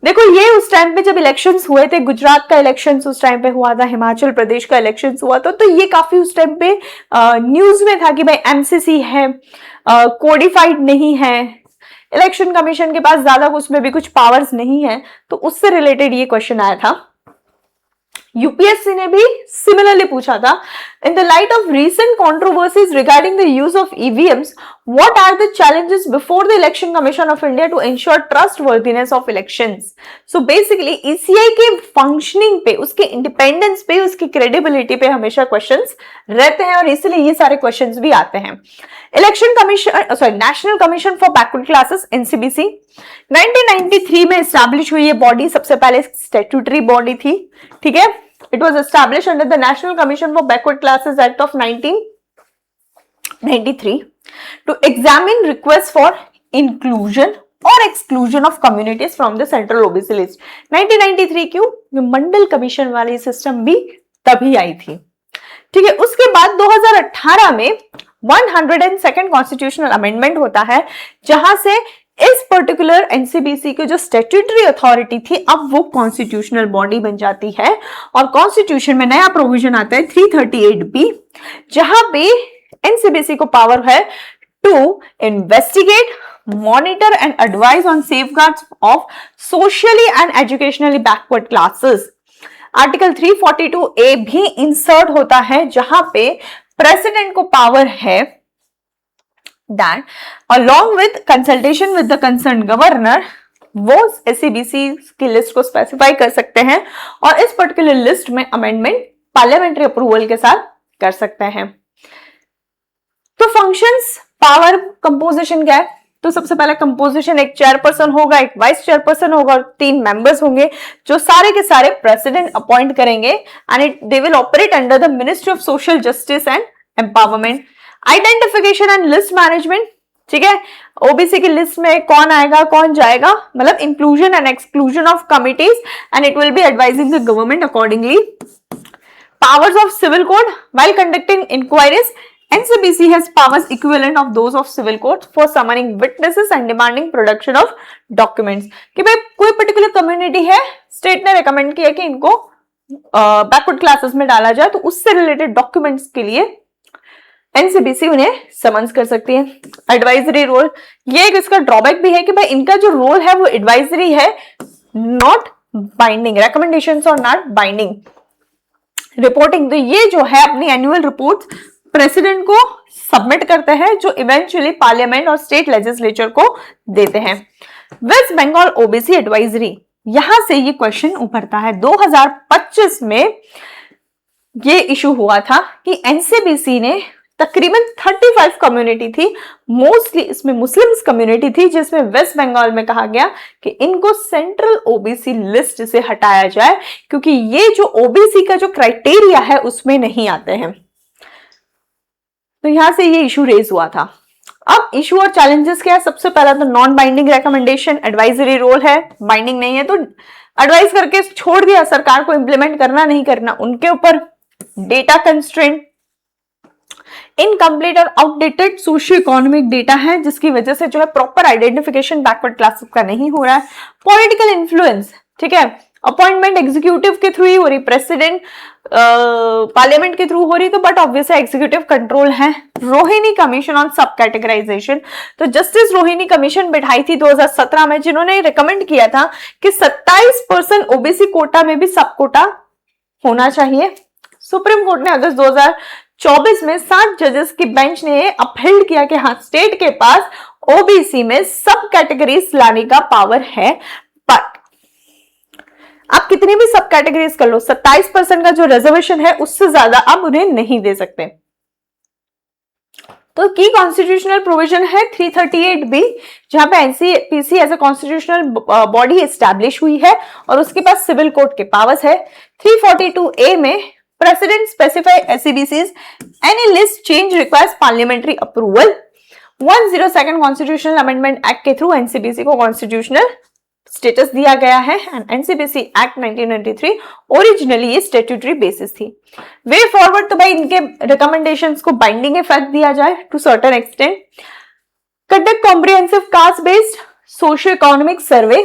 देखो ये उस time पे जब elections हुए थे, गुजरात का इलेक्शंस उस टाइम पे हुआ था, हिमाचल प्रदेश का इलेक्शंस हुआ था, तो ये काफी उस टाइम पे न्यूज में था कि भाई एमसीसी है, कोडिफाइड नहीं है, इलेक्शन कमीशन के पास ज्यादा उसमें भी कुछ पावर्स नहीं है, तो उससे रिलेटेड ये क्वेश्चन आया था। यूपीएससी ने भी सिमिलरली पूछा था, in the light of recent controversies regarding the use of EVMs, what are the challenges before the election commission of India to ensure trustworthiness of elections. So basically ECI के functioning पे, उसके independence पे, उसकी credibility पे हमेशा questions रहते हैं और इसलिए ये सारे क्वेश्चंस भी आते हैं। Election commission national commission for backward classes NCBC 1993 में एस्टैब्लिश हुई ये बॉडी, सबसे पहले स्टैट्यूटरी बॉडी थी, ठीक है। It was established under the National Commission for Backward Classes Act of 1993 to examine requests for inclusion or exclusion of communities from the Central OBC list. 1993 क्यों? मंडल commission वाली system भी तभी आई थी, ठीक है। उसके बाद 2018 में 102nd कॉन्स्टिट्यूशनल अमेंडमेंट होता है, जहां से इस पर्टिकुलर एनसीबीसी की जो स्टैट्यूटरी अथॉरिटी थी, अब वो कॉन्स्टिट्यूशनल बॉडी बन जाती है और कॉन्स्टिट्यूशन में नया प्रोविजन आता है 338B, जहां पे एनसीबीसी को पावर है to investigate, monitor and advise on safeguards of socially and educationally backward classes. Article 342A भी इंसर्ट होता है, जहां पे प्रेसिडेंट को पावर है that along with consultation with the concerned governor, वो SCBC की लिस्ट को स्पेसिफाई कर सकते हैं और इस पर्टिकुलर लिस्ट में अमेंडमेंट पार्लियामेंट्री अप्रूवल के साथ कर सकते हैं। तो फंक्शंस, पावर, कंपोजिशन क्या है? तो सबसे पहले कंपोजिशन, एक चेयरपर्सन होगा, एक वाइस चेयरपर्सन होगा और 3 मेंबर्स होंगे, जो सारे के सारे प्रेसिडेंट अपॉइंट करेंगे and they will operate under the ministry of social justice and empowerment. Identification and list management, ठीक है। ओबीसी की लिस्ट में कौन आएगा, कौन जाएगा, मतलब inclusion and exclusion of committees and it will be advising the government accordingly. Powers of civil code, while conducting inquiries, NCBC has powers equivalent of those of civil court for summoning witnesses and demanding production of documents। कि भाई कोई particular community है, state ने recommend किया कि इनको backward classes में डाला जाए, तो उससे रिलेटेड डॉक्यूमेंट्स के लिए एनसीबीसी उन्हें समन्स कर सकती है। एडवाइजरी रोल, ये एक इसका ड्रॉबैक भी है कि भाई इनका जो रोल है वो एडवाइजरी है, नॉट बाइंडिंग, रिकमेंडेशंस और नॉट बाइंडिंग। रिपोर्टिंग, तो ये जो है अपनी एनुअल रिपोर्ट प्रेसिडेंट को सबमिट करते हैं, जो इवेंचुअली पार्लियामेंट और स्टेट लेजिस्लेचर को देते हैं। वेस्ट बंगाल ओबीसी एडवाइजरी, यहां से ये क्वेश्चन उभरता है। 2025 में ये इशू हुआ था कि एनसीबीसी ने तकरीबन 35 कम्युनिटी थी, मोस्टली इसमें मुस्लिम्स कम्युनिटी थी, जिसमें वेस्ट बंगाल में कहा गया कि इनको सेंट्रल ओबीसी लिस्ट से हटाया जाए, क्योंकि ये जो ओबीसी का जो क्राइटेरिया है उसमें नहीं आते हैं। तो यहां से ये इशू रेज हुआ था। अब इशू और चैलेंजेस क्या है? सबसे पहला तो non binding recommendation, advisory role है, बाइंडिंग नहीं है, तो एडवाइस करके छोड़ दिया, सरकार को इंप्लीमेंट करना नहीं करना उनके ऊपर। डेटा कंस्ट्रेंट, इनकम्प्लीट और आउटडेटेड सोशियो इकोनॉमिक डेटा है, जिसकी वजह से जो है प्रॉपर आइडेंटिफिकेशन बैकवर्ड क्लासेस का नहीं हो रहा है। पॉलिटिकल इन्फ्लुएंस, ठीक है, अपॉइंटमेंट एग्जीक्यूटिव के थ्रू ही हो रही, प्रेसिडेंट पार्लियामेंट के थ्रू हो रही, तो बट ऑब्वियसली एग्जीक्यूटिव कंट्रोल है। रोहिणी कमीशन ऑन सब कैटेगराइजेशन, तो जस्टिस रोहिणी कमीशन बैठाई थी 2017 में, जिन्होंने रिकमेंड किया था कि 27% ओबीसी कोटा में भी सब कोटा होना चाहिए। सुप्रीम कोर्ट ने अगस्त 2024 में 7 जजेस की बेंच ने अपहेल्ड किया कि हाँ, स्टेट के पास ओबीसी में सब कैटेगरीज लाने का पावर है, बट आप कितनी भी सब कैटेगरीज कर लो, 27% का जो रिजर्वेशन है उससे ज्यादा आप उन्हें नहीं दे सकते। तो की कॉन्स्टिट्यूशनल प्रोविजन है 338B, जहां पे NCPC as a constitutional body establish हुई है और उसके पास सिविल कोर्ट के पावर्स है। 342A में president specify SCBCs, any list change requires parliamentary approval. 102nd constitutional amendment act के थ्रू एनसीपीसी को कॉन्स्टिट्यूशनल स्टेटस दिया गया है एंड एनसीपीसी एक्ट 1993 ओरिजिनली ये स्टैट्यूटरी बेसिस थी। वे फॉरवर्ड तो भाई इनके रिकमेंडेशंस को बाइंडिंग इफेक्ट दिया जाए to certain extent. Conduct comprehensive caste based socio economic survey,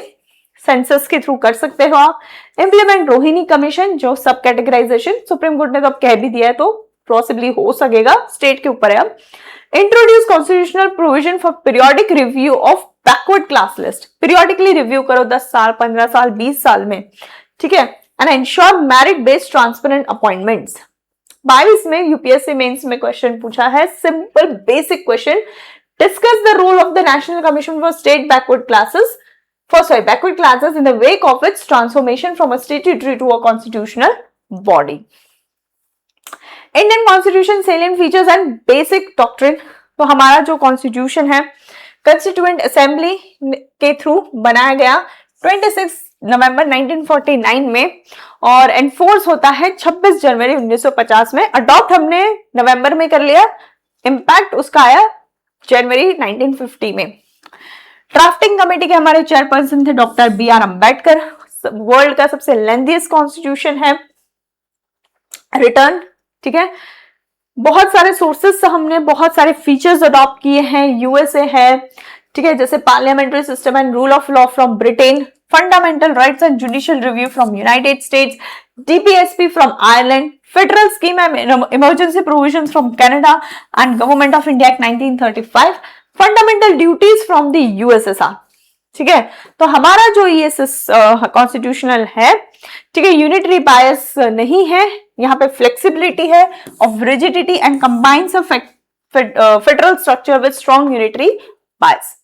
census के थ्रू कर सकते हो आप। इंप्लीमेंट रोहिणी कमीशन, जो सब कैटेगराइजेशन सुप्रीम कोर्ट ने तो अब कह भी दिया है तो पॉसिबली हो सकेगा, स्टेट के ऊपर है अब। Introduce constitutional provision for periodic review of backward class list, periodically review करो 10 साल 15 साल 20 साल में, ठीक है। And ensure merit based transparent appointments. 22 में यूपीएससी मेंस में क्वेश्चन पूछा है, simple basic question, discuss the role of the national commission for state backward classes backward classes in the wake of its transformation from a statutory to a constitutional body. Indian Constitution salient features and basic doctrine, तो हमारा जो constitution है constituent assembly के through बनाया गया 26 नवंबर 1949 में और enforce होता है 26 जनवरी 1950 में। अडॉप्ट हमने नवंबर में कर लिया, इंपैक्ट उसका आया जनवरी 1950 में। ड्राफ्टिंग कमेटी के हमारे चेयरपर्सन थे डॉक्टर BR अम्बेडकर। वर्ल्ड का सबसे लेंथीएस्ट कॉन्स्टिट्यूशन है रिटर्न, ठीक है। बहुत सारे सोर्सेस से हमने बहुत सारे फीचर्स अडॉप्ट किए हैं, यूएसए है, ठीक है, जैसे parliamentary system and rule of law from Britain, fundamental rights and judicial review from United states, DPSP from Ireland, federal scheme and emergency provisions from Canada and government of India act 1935, fundamental duties from the USSR, ठीक है। तो हमारा जो ये constitutional है, ठीक है, unitary बायस नहीं है, यहाँ पे फ्लेक्सिबिलिटी है of rigidity and combines a federal structure with strong unitary bias.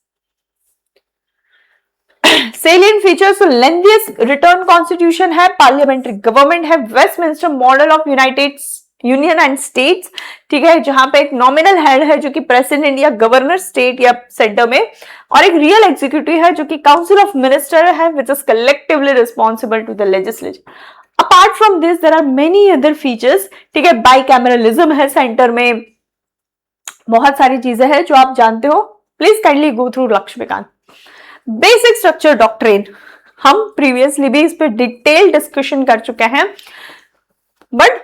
Salient features, lengthiest return constitution है, पार्लियामेंट्री गवर्नमेंट है, Westminster model of United union and states, ठीक है, जहां पे एक नॉमिनल हेड है जो कि प्रेसिडेंट या गवर्नर स्टेट या सेंटर में, और एक रियल एग्जीक्यूटिव है जो कि काउंसिल ऑफ मिनिस्टर है which is collectively responsible to the legislature. Apart from this there are many other features, ठीक है, बाइकैमरलिज्म है सेंटर में, बहुत सारी चीजें हैं जो आप जानते हो, please kindly go through Laxmikanth. Basic structure doctrine, हम प्रीवियसली भी इस पर डिटेल डिस्कशन कर चुके हैं, बट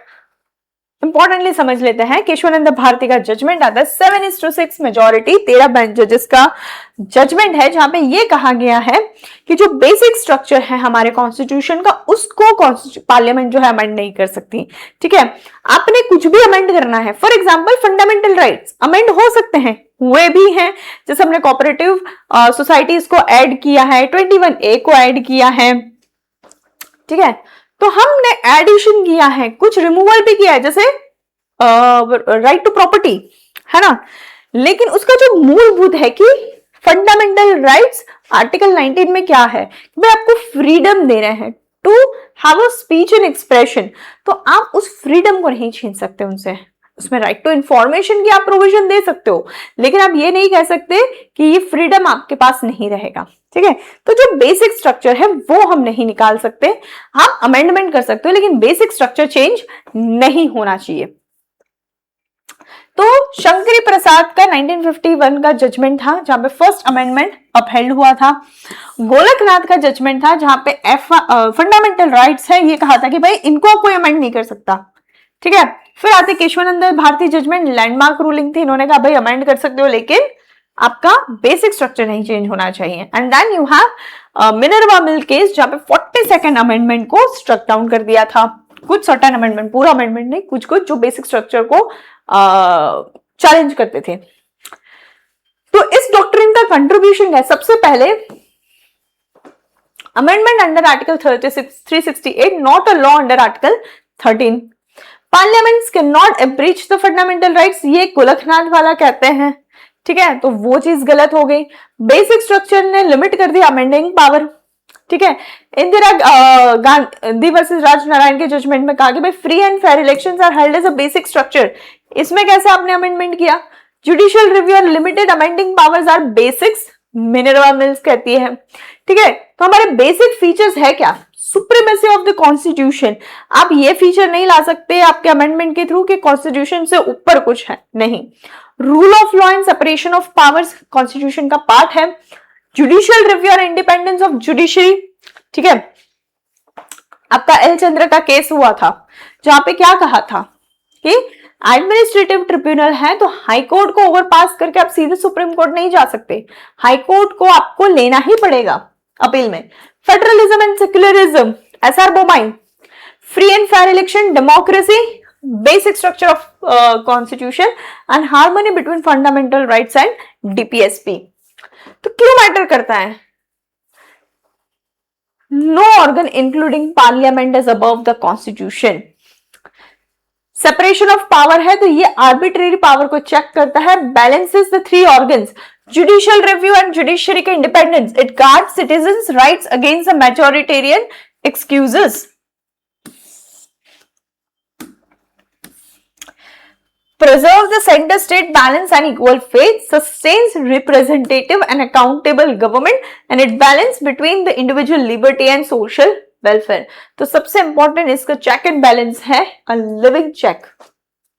इंपॉर्टेंटली समझ लेते हैं। केशवानंद भारती का जजमेंट आता है 7:6 मेजॉरिटी, 13 जजेस का जजमेंट है, जहां पे ये कहा गया है कि जो बेसिक स्ट्रक्चर है हमारे कॉन्स्टिट्यूशन का, उसको पार्लियामेंट जो है अमेंड नहीं कर सकती, ठीक है। आपने कुछ भी अमेंड करना है, for example fundamental rights amend हो सकते हैं, हुए भी हैं, जैसे हमने कोऑपरेटिव सोसाइटीज को ऐड किया है, 21A को ऐड किया है, ठीक है। तो हमने एडिशन किया है, कुछ रिमूवल भी किया है, जैसे राइट टू प्रॉपर्टी, है ना, लेकिन उसका जो मूलभूत है कि फंडामेंटल राइट्स आर्टिकल 19 में क्या है, मैं आपको फ्रीडम दे रहे हैं to have a speech and expression, तो आप उस फ्रीडम को नहीं छीन सकते उनसे। उसमें राइट टू इंफॉर्मेशन की आप प्रोविजन दे सकते हो, लेकिन आप ये नहीं कह सकते कि ये फ्रीडम आपके पास नहीं रहेगा, ठीक है। तो जो बेसिक स्ट्रक्चर है वो हम नहीं निकाल सकते, आप अमेंडमेंट कर सकते हो, लेकिन बेसिक स्ट्रक्चर चेंज नहीं होना चाहिए। तो शंकरी प्रसाद का 1951 का जजमेंट था जहां पे फर्स्ट अमेंडमेंट अपहेल्ड हुआ था। गोलकनाथ का जजमेंट था जहां पे फंडामेंटल राइट्स है, ये कहा था कि भाई इनको कोई अमेंड नहीं कर सकता, ठीक है। फिर आते Kesavananda Bharati judgment, landmark ruling थी, इन्होंने कहा भाई अमेंड कर सकते हो लेकिन आपका बेसिक स्ट्रक्चर नहीं चेंज होना चाहिए। And then you have Minerva mill case, जहां पे 42nd अमेंडमेंट को स्ट्रक डाउन कर दिया था। कुछ सर्टेन अमेंडमेंट, पूरा अमेंडमेंट नहीं, कुछ कुछ जो बेसिक स्ट्रक्चर को चैलेंज करते थे। तो इस डॉक्ट्रिन का कंट्रीब्यूशन है सबसे पहले amendment under article 368, not a law under article 13। Parliaments can not abridge the fundamental rights, ये गोलकनाथ वाला कहते हैं, ठीक है, तो वो चीज गलत हो गई। बेसिक स्ट्रक्चर ने लिमिट कर दिया अमेंडिंग पावर, ठीक है। इंदिरा गांधी वर्सेस राजनारायण के जजमेंट में कहा कि भाई free and fair elections are held as a basic structure. इसमें कैसे आपने अमेंडमेंट किया? जुडिशियल रिव्यू और limited amending powers are basics, Minerva mills कहती है, ठीक है। तो हमारे बेसिक फीचर्स है क्या? Supremacy of the constitution. आप ये फीचर नहीं ला सकते आपके अमेंडमेंट के थ्रू कि कॉन्स्टिट्यूशन से ऊपर कुछ है, नहीं। Rule of law and separation of powers constitution का पार्ट है। जुडिशियल रिव्यू और इंडिपेंडेंस ऑफ जुडिशरी, ठीक है। आपका एल चंद्र का केस हुआ था, जहां पे क्या कहा था कि एडमिनिस्ट्रेटिव ट्रिब्यूनल है तो हाई कोर्ट को ओवरपास करके आप सीधे सुप्रीम कोर्ट नहीं जा सकते, हाई कोर्ट को आपको लेना ही पड़ेगा अपील में। Federalism and secularism, SR Bommai, free and fair election, democracy, basic structure of constitution and harmony between fundamental rights and DPSP. तो क्यों मैटर करता है? No organ including parliament is above the constitution. Separation of power है तो ये arbitrary power को check करता है, balances the three organs, judicial review and judiciary के independence, it guards citizens rights against the majoritarian excuses. Preserves the center-state balance and equal faith, sustains representative and accountable government, and it balance between the individual liberty and social welfare. तो सबसे important इसका check and balance है a living check,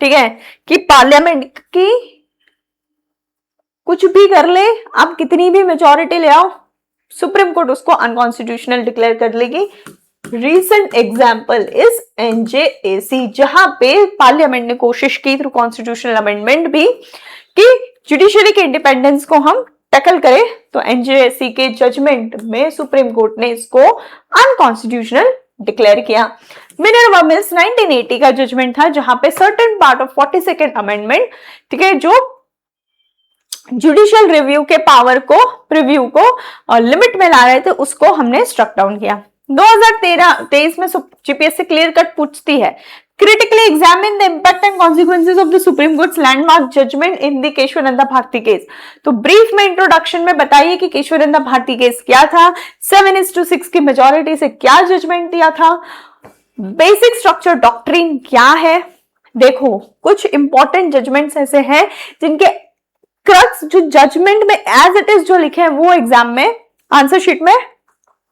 ठीक है, कि parliament की कुछ भी कर ले, आप कितनी भी मेजोरिटी ले आओ, सुप्रीम कोर्ट उसको अनकॉन्स्टिट्यूशनल डिक्लेयर कर लेगी। रीसेंट एग्जाम्पल इज एनजेएसी, जहां पे पार्लियामेंट ने कोशिश की थ्रू कॉन्स्टिट्यूशनल अमेंडमेंट भी कि जुडिशरी के इंडिपेंडेंस को हम टैकल करें, तो एनजेएसी के जजमेंट में सुप्रीम कोर्ट ने इसको अनकॉन्स्टिट्यूशनल डिक्लेयर किया। मिनर्वा मिल्स 1980 का जजमेंट था, जहां पे certain part of 42nd amendment, ठीक है, जो जुडिशियल रिव्यू के पावर को, प्रीव्यू को लिमिट में ला रहे थे, उसको हमने स्ट्रक डाउन किया। 2023 में जीपीएससी क्लियर कट पूछती है, critically examine the impact and consequences of the Supreme Court's landmark judgment in the Kesavananda Bharati case. तो ब्रीफ में इंट्रोडक्शन में बताइए कि केशवानंदा भारती केस क्या था, 7:6 की मेजोरिटी से क्या जजमेंट दिया था, बेसिक स्ट्रक्चर डॉक्ट्रिन क्या है। देखो कुछ इंपॉर्टेंट जजमेंट्स ऐसे हैं जिनके क्रक्स जो जजमेंट में एज इट इज जो लिखे हैं वो एग्जाम में आंसर शीट में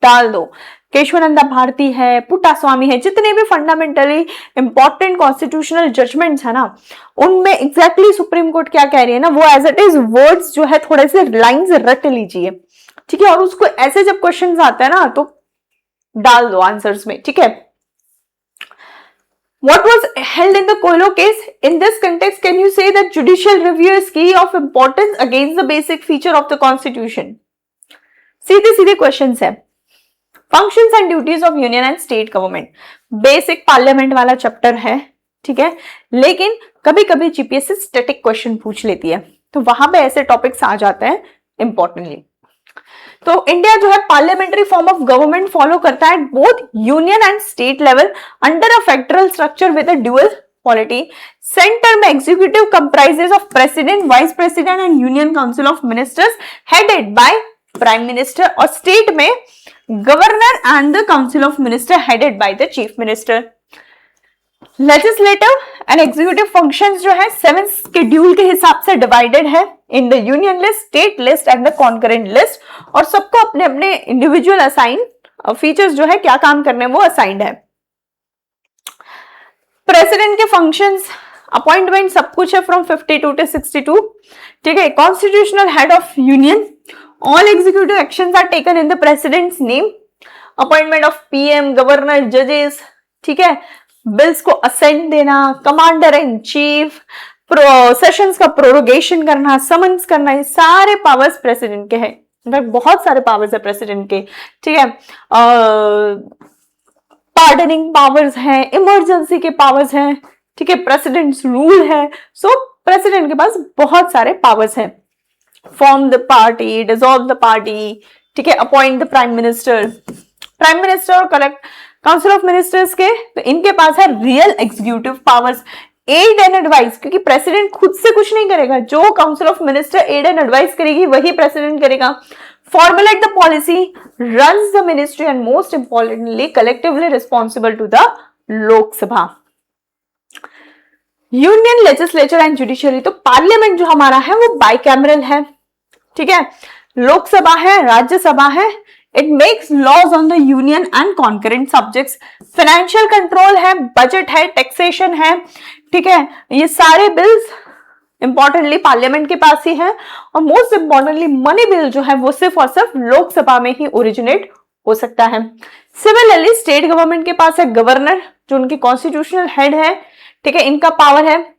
डाल दो। केशवानंदा भारती है, पुट्टास्वामी है, जितने भी फंडामेंटली इंपॉर्टेंट कॉन्स्टिट्यूशनल जजमेंट्स है ना, उनमें एग्जैक्टली सुप्रीम कोर्ट क्या कह रही है ना, वो एज इट इज वर्ड्स जो है थोड़े से लाइंस रट लीजिए, ठीक है, और उसको ऐसे जब क्वेश्चंस आते हैं ना तो डाल दो आंसर्स में, ठीक है। What was held in the Koilo case? In this context, can you say that judicial review is key of importance against the basic feature of the Constitution? सीधे सीधे क्वेश्चंस है। Functions and duties of union and state government, basic parliament वाला chapter है, ठीक है, लेकिन कभी कभी जीपीएससी स्टैटिक क्वेश्चन पूछ लेती है, तो वहां पे ऐसे टॉपिक्स आ जाते हैं इंपॉर्टेंटली। तो इंडिया जो है parliamentary form of government follow करता है both union and state level under a federal structure with a dual polity. Centre में executive comprises of president, vice president and union council of ministers headed by prime minister, और state में governor and the council of minister headed by the chief minister. Legislative and executive functions जो है 7 schedule के हिसाब से divided है in the union list, state list and the concurrent list, और सबको अपने अपने इंडिविजुअल असाइन फीचर्स जो है क्या काम करने वो असाइंड है। प्रेसिडेंट के फंक्शंस, अपॉइंटमेंट सब कुछ है फ्रॉम 52 to 62, ठीक है। Constitutional head of union, all executive actions are taken in the president's name, appointment of PM, governor, जजेस, ठीक है, बिल्स को असेंट देना, कमांडर इन चीफ, सेशंस का प्रोरोगेशन करना, समन्स करना, ये सारे पावर्स प्रेसिडेंट के हैं, इनफैक्ट बहुत सारे पावर्स है प्रेसिडेंट के, ठीक है। पार्डनिंग पावर्स हैं, इमरजेंसी के पावर्स हैं, ठीक है, प्रेसिडेंट्स रूल है। सो प्रेसिडेंट के पास बहुत सारे पावर्स हैं। Form the party, dissolve the party, ठीक है, appoint the prime minister. Prime minister और कलेक्ट काउंसिल ऑफ मिनिस्टर्स के, तो इनके पास है real executive powers, aid and advice, क्योंकि प्रेसिडेंट खुद से कुछ नहीं करेगा, जो council of minister aid and advice करेगी वही प्रेसिडेंट करेगा। Formulate the policy, runs the ministry and most importantly collectively responsible to the Lok Sabha. Union legislature and judiciary, तो पार्लियामेंट जो हमारा है वो बाइकैमरल है, ठीक है। लोकसभा है, राज्यसभा है। It makes laws on the union and concurrent subjects. Financial control है, बजट है, टैक्सेशन है, ठीक है। ये सारे बिल्स इंपॉर्टेंटली पार्लियामेंट के पास ही है। और मोस्ट इंपॉर्टेंटली मनी बिल जो है वो सिर्फ और सिर्फ लोकसभा में ही ओरिजिनेट हो सकता है। सिमिलरली स्टेट गवर्नमेंट के पास है गवर्नर, जो उनकी कॉन्स्टिट्यूशनल हेड है, ठीक है। इनका पावर है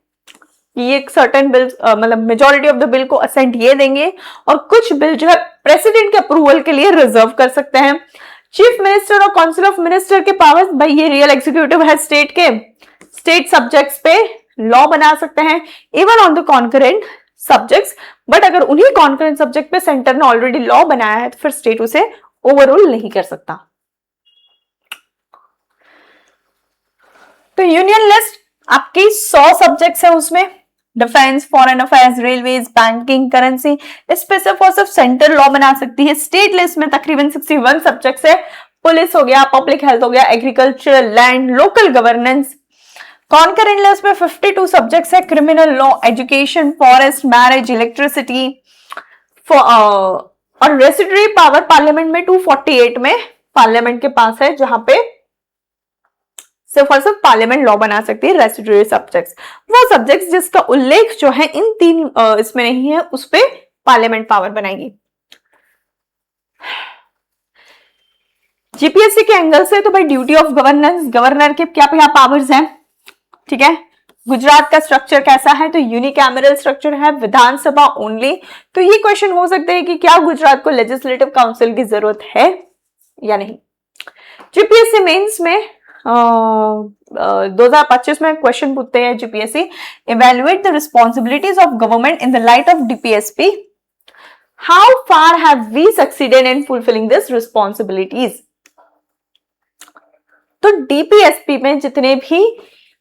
ये एक सर्टेन बिल, मतलब मेजॉरिटी ऑफ द बिल को असेंट ये देंगे, और कुछ बिल जो है प्रेसिडेंट के अप्रूवल के लिए रिजर्व कर सकते हैं। चीफ मिनिस्टर और काउंसिल ऑफ मिनिस्टर के पावर्स, भाई ये रियल एग्जीक्यूटिव है स्टेट के, स्टेट सब्जेक्ट्स पे लॉ बना सकते हैं, even on the concurrent subjects. But अगर उन्हीं कॉन्करेंट सब्जेक्ट पे सेंटर ने ऑलरेडी लॉ बनाया है तो फिर स्टेट उसे ओवररूल नहीं कर सकता। तो यूनियन लिस्ट आपकी 100 सब्जेक्ट्स है, उसमें defence, foreign affairs, railways, banking, currency, इस पे सिर्फ और सिर्फ सेंटर लॉ बना सकती है। स्टेट लिस्ट में तकरीबन 61 सब्जेक्ट्स है, पुलिस हो गया, पब्लिक हेल्थ हो गया, agriculture, land, local governance. Concurrent list में 52 सब्जेक्ट्स है, criminal law, education, forest, marriage, electricity. और रेसिडरी पावर पार्लियामेंट में 248 में पार्लियामेंट के पास है, जहां पे सिर्फ और सिर्फ पार्लियामेंट लॉ बना सकती है रेसिडरी सब्जेक्ट्स। वो सब्जेक्ट्स जिसका उल्लेख जो है इन तीन इसमें नहीं है, उस पे पार्लियामेंट पावर बनाएगी। जीपीएससी के एंगल से तो भाई ड्यूटी ऑफ गवर्नेंस, गवर्नर के क्या क्या पावर्स हैं, ठीक है। गुजरात का स्ट्रक्चर कैसा है, तो यूनिकैमरल स्ट्रक्चर है, विधानसभा ओनली। तो ये क्वेश्चन हो सकते हैं कि क्या गुजरात को लेजिस्लेटिव काउंसिल की जरूरत है या नहीं। जीपीएससी मेंस में 2025 में क्वेश्चन पूछते हैं GPSC, evaluate the responsibilities of government in the light of DPSP, how far have we succeeded in fulfilling this responsibilities. तो डीपीएसपी में जितने भी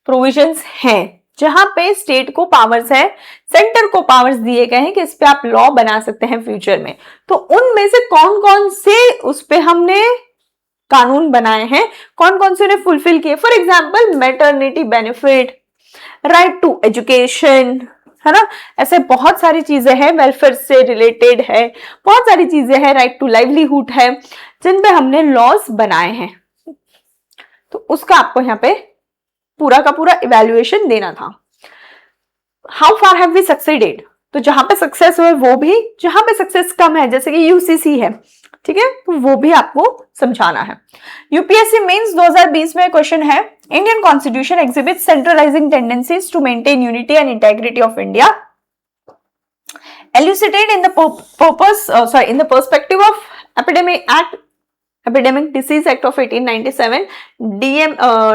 प्रोविजंस हैं जहां पे स्टेट को पावर्स है, सेंटर को पावर्स दिए गए हैं कि इस पे आप लॉ बना सकते हैं फ्यूचर में, तो उनमें से कौन कौन से उस पे हमने कानून बनाए हैं, कौन कौन से उन्हें फुलफिल किए। For example maternity benefit, right to education, है ना, ऐसे बहुत सारी चीजें हैं, वेलफेयर से रिलेटेड है, बहुत सारी चीजें हैं, राइट टू लाइवलीहुड है, जिन पे हमने लॉज बनाए हैं। तो उसका आपको यहाँ पे पूरा का पूरा इवैल्यूएशन देना था। How far have we succeeded, तो जहां पे सक्सेस हुए वो भी, जहां पे सक्सेस कम है जैसे कि यूसीसी है, ठीक है, तो वो भी आपको समझाना है। यूपीएससी मेंस 2020 में क्वेश्चन है, Indian constitution exhibits centralising tendencies to maintain unity and integrity of India, elucidated in the in the perspective of Epidemic Disease Act of 1897,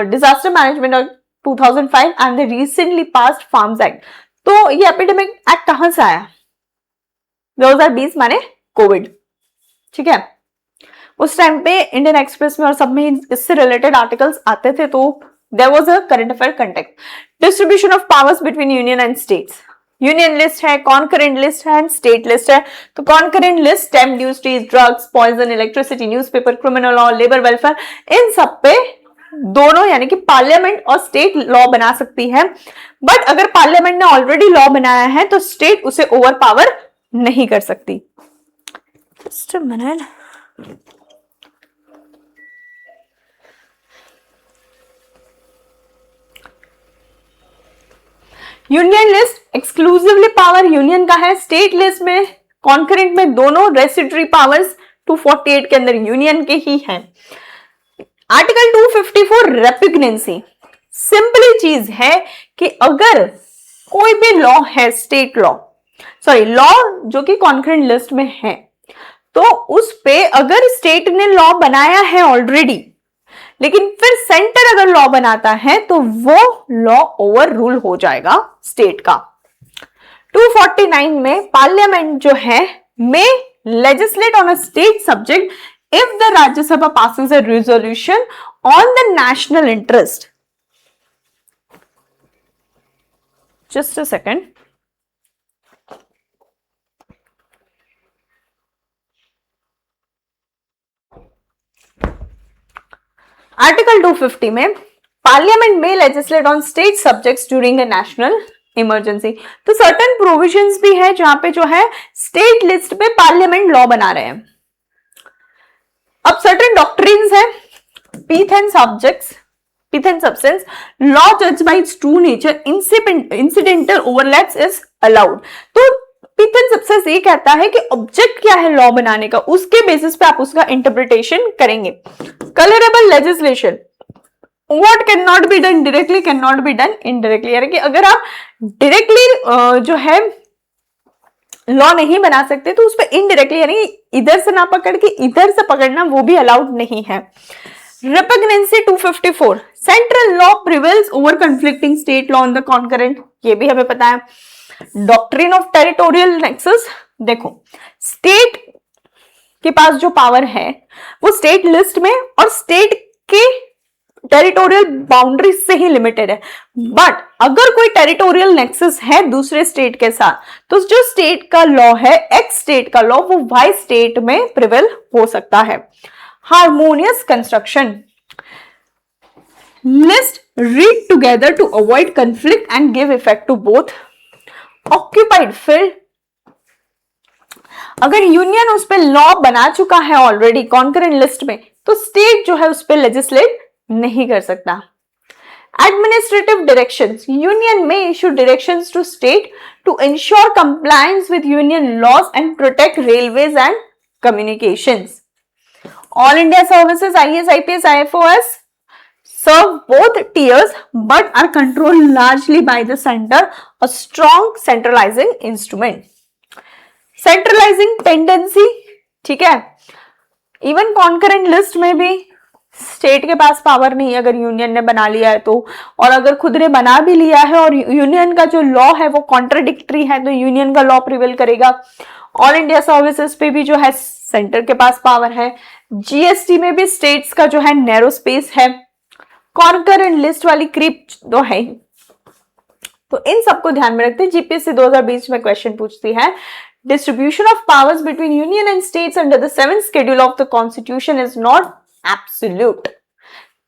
Disaster Management of 2005 and the recently passed Farms Act। तो ये epidemic act कहां से आया, 2020 माने Covid, ठीक है। उस time पे इंडियन एक्सप्रेस में और सब में इससे रिलेटेड आर्टिकल्स आते थे, तो there was a current affair contact. Distribution of powers between union and states, union list है, कॉन्करेंट लिस्ट है एंड स्टेट लिस्ट है। तो concurrent list stamp duties, drugs, poison, electricity, newspaper, criminal law, labour welfare, इन सब पे दोनों यानी कि पार्लियामेंट और स्टेट लॉ बना सकती है। बट अगर पार्लियामेंट ने ऑलरेडी लॉ बनाया है तो स्टेट उसे ओवर पावर नहीं कर सकती। Just a minute, union list exclusively power union का है, स्टेट लिस्ट में कॉन्करेंट में दोनों रेसिडरी पावर्स 248 के अंदर यूनियन के ही हैं। आर्टिकल 254 रेपिग्नेंसी, सिंपली चीज है कि अगर कोई भी लॉ है, स्टेट लॉ, सॉरी लॉ जो कि कॉन्करेंट लिस्ट में है, तो उस पे अगर स्टेट ने लॉ बनाया है ऑलरेडी, लेकिन फिर सेंटर अगर लॉ बनाता है तो वो लॉ ओवर रूल हो जाएगा स्टेट का। 249 में पार्लियामेंट जो है may legislate on a state subject if the Rajya Sabha passes a resolution on the national interest. Just a second. Article 250 में पार्लियामेंट में legislate on state subjects during a national emergency. तो certain provisions भी है जहां पे जो है state list पे पार्लियामेंट लॉ बना रहे हैं। अब सर्टेन डॉक्ट्रिन्स है, पीथ एंड सब्सटेंस लॉ जज bye it's true nature, incidental overlaps is allowed. तो पीथ एंड सब्सटेंस ये कहता है कि ऑब्जेक्ट क्या है लॉ बनाने का, उसके बेसिस पे आप उसका इंटरप्रिटेशन करेंगे। Colourable legislation, What cannot be done directly cannot be done indirectly, यानी कि अगर आप डायरेक्टली जो है लॉ नहीं बना सकते तो उस पर इनडायरेक्टली यानी इधर से ना पकड़ के इधर से पकड़ना वो भी अलाउड नहीं है। Repugnancy 254, central law prevails over conflicting state law on the concurrent, ये भी हमें पता है। डॉक्ट्रिन ऑफ टेरिटोरियल नेक्सस, देखो स्टेट के पास जो पावर है वो स्टेट लिस्ट में और स्टेट के टेरिटोरियल बाउंड्रीज से ही लिमिटेड है, बट अगर कोई टेरिटोरियल नेक्सस है दूसरे स्टेट के साथ तो जो स्टेट का लॉ है एक्स स्टेट का लॉ वो वाई स्टेट में प्रिवेल हो सकता है। Harmonious construction, list read together to avoid conflict and give effect to both. Occupied field, अगर यूनियन उस पर लॉ बना चुका है ऑलरेडी कॉन्करेंट लिस्ट में तो स्टेट जो है उस पर लेजिस्लेट नहीं कर सकता। एडमिनिस्ट्रेटिव डायरेक्शंस, यूनियन में issue directions to state to ensure compliance with union laws and protect railways and communications. All India services IAS IPS IFOS serve both tiers but are controlled largely by the center, a strong centralizing instrument. Centralizing tendency, ठीक है, even concurrent list में भी state के पास power नहीं है अगर union ने बना लिया है तो, और अगर खुद ने बना भी लिया है और यूनियन का जो लॉ है वो कॉन्ट्राडिक्टरी है तो यूनियन का लॉ प्रिवेल करेगा। ऑल इंडिया सर्विसेज पे भी जो है सेंटर के पास पावर है। जीएसटी में भी स्टेट्स का जो है नैरो स्पेस है। कॉन्करेंट लिस्ट वाली क्रीप तो है, तो इन सबको ध्यान में रखते हैं। जीपीएससी 2020 में क्वेश्चन पूछती है, distribution of powers between union and states under the 7th schedule of the constitution is not absolute.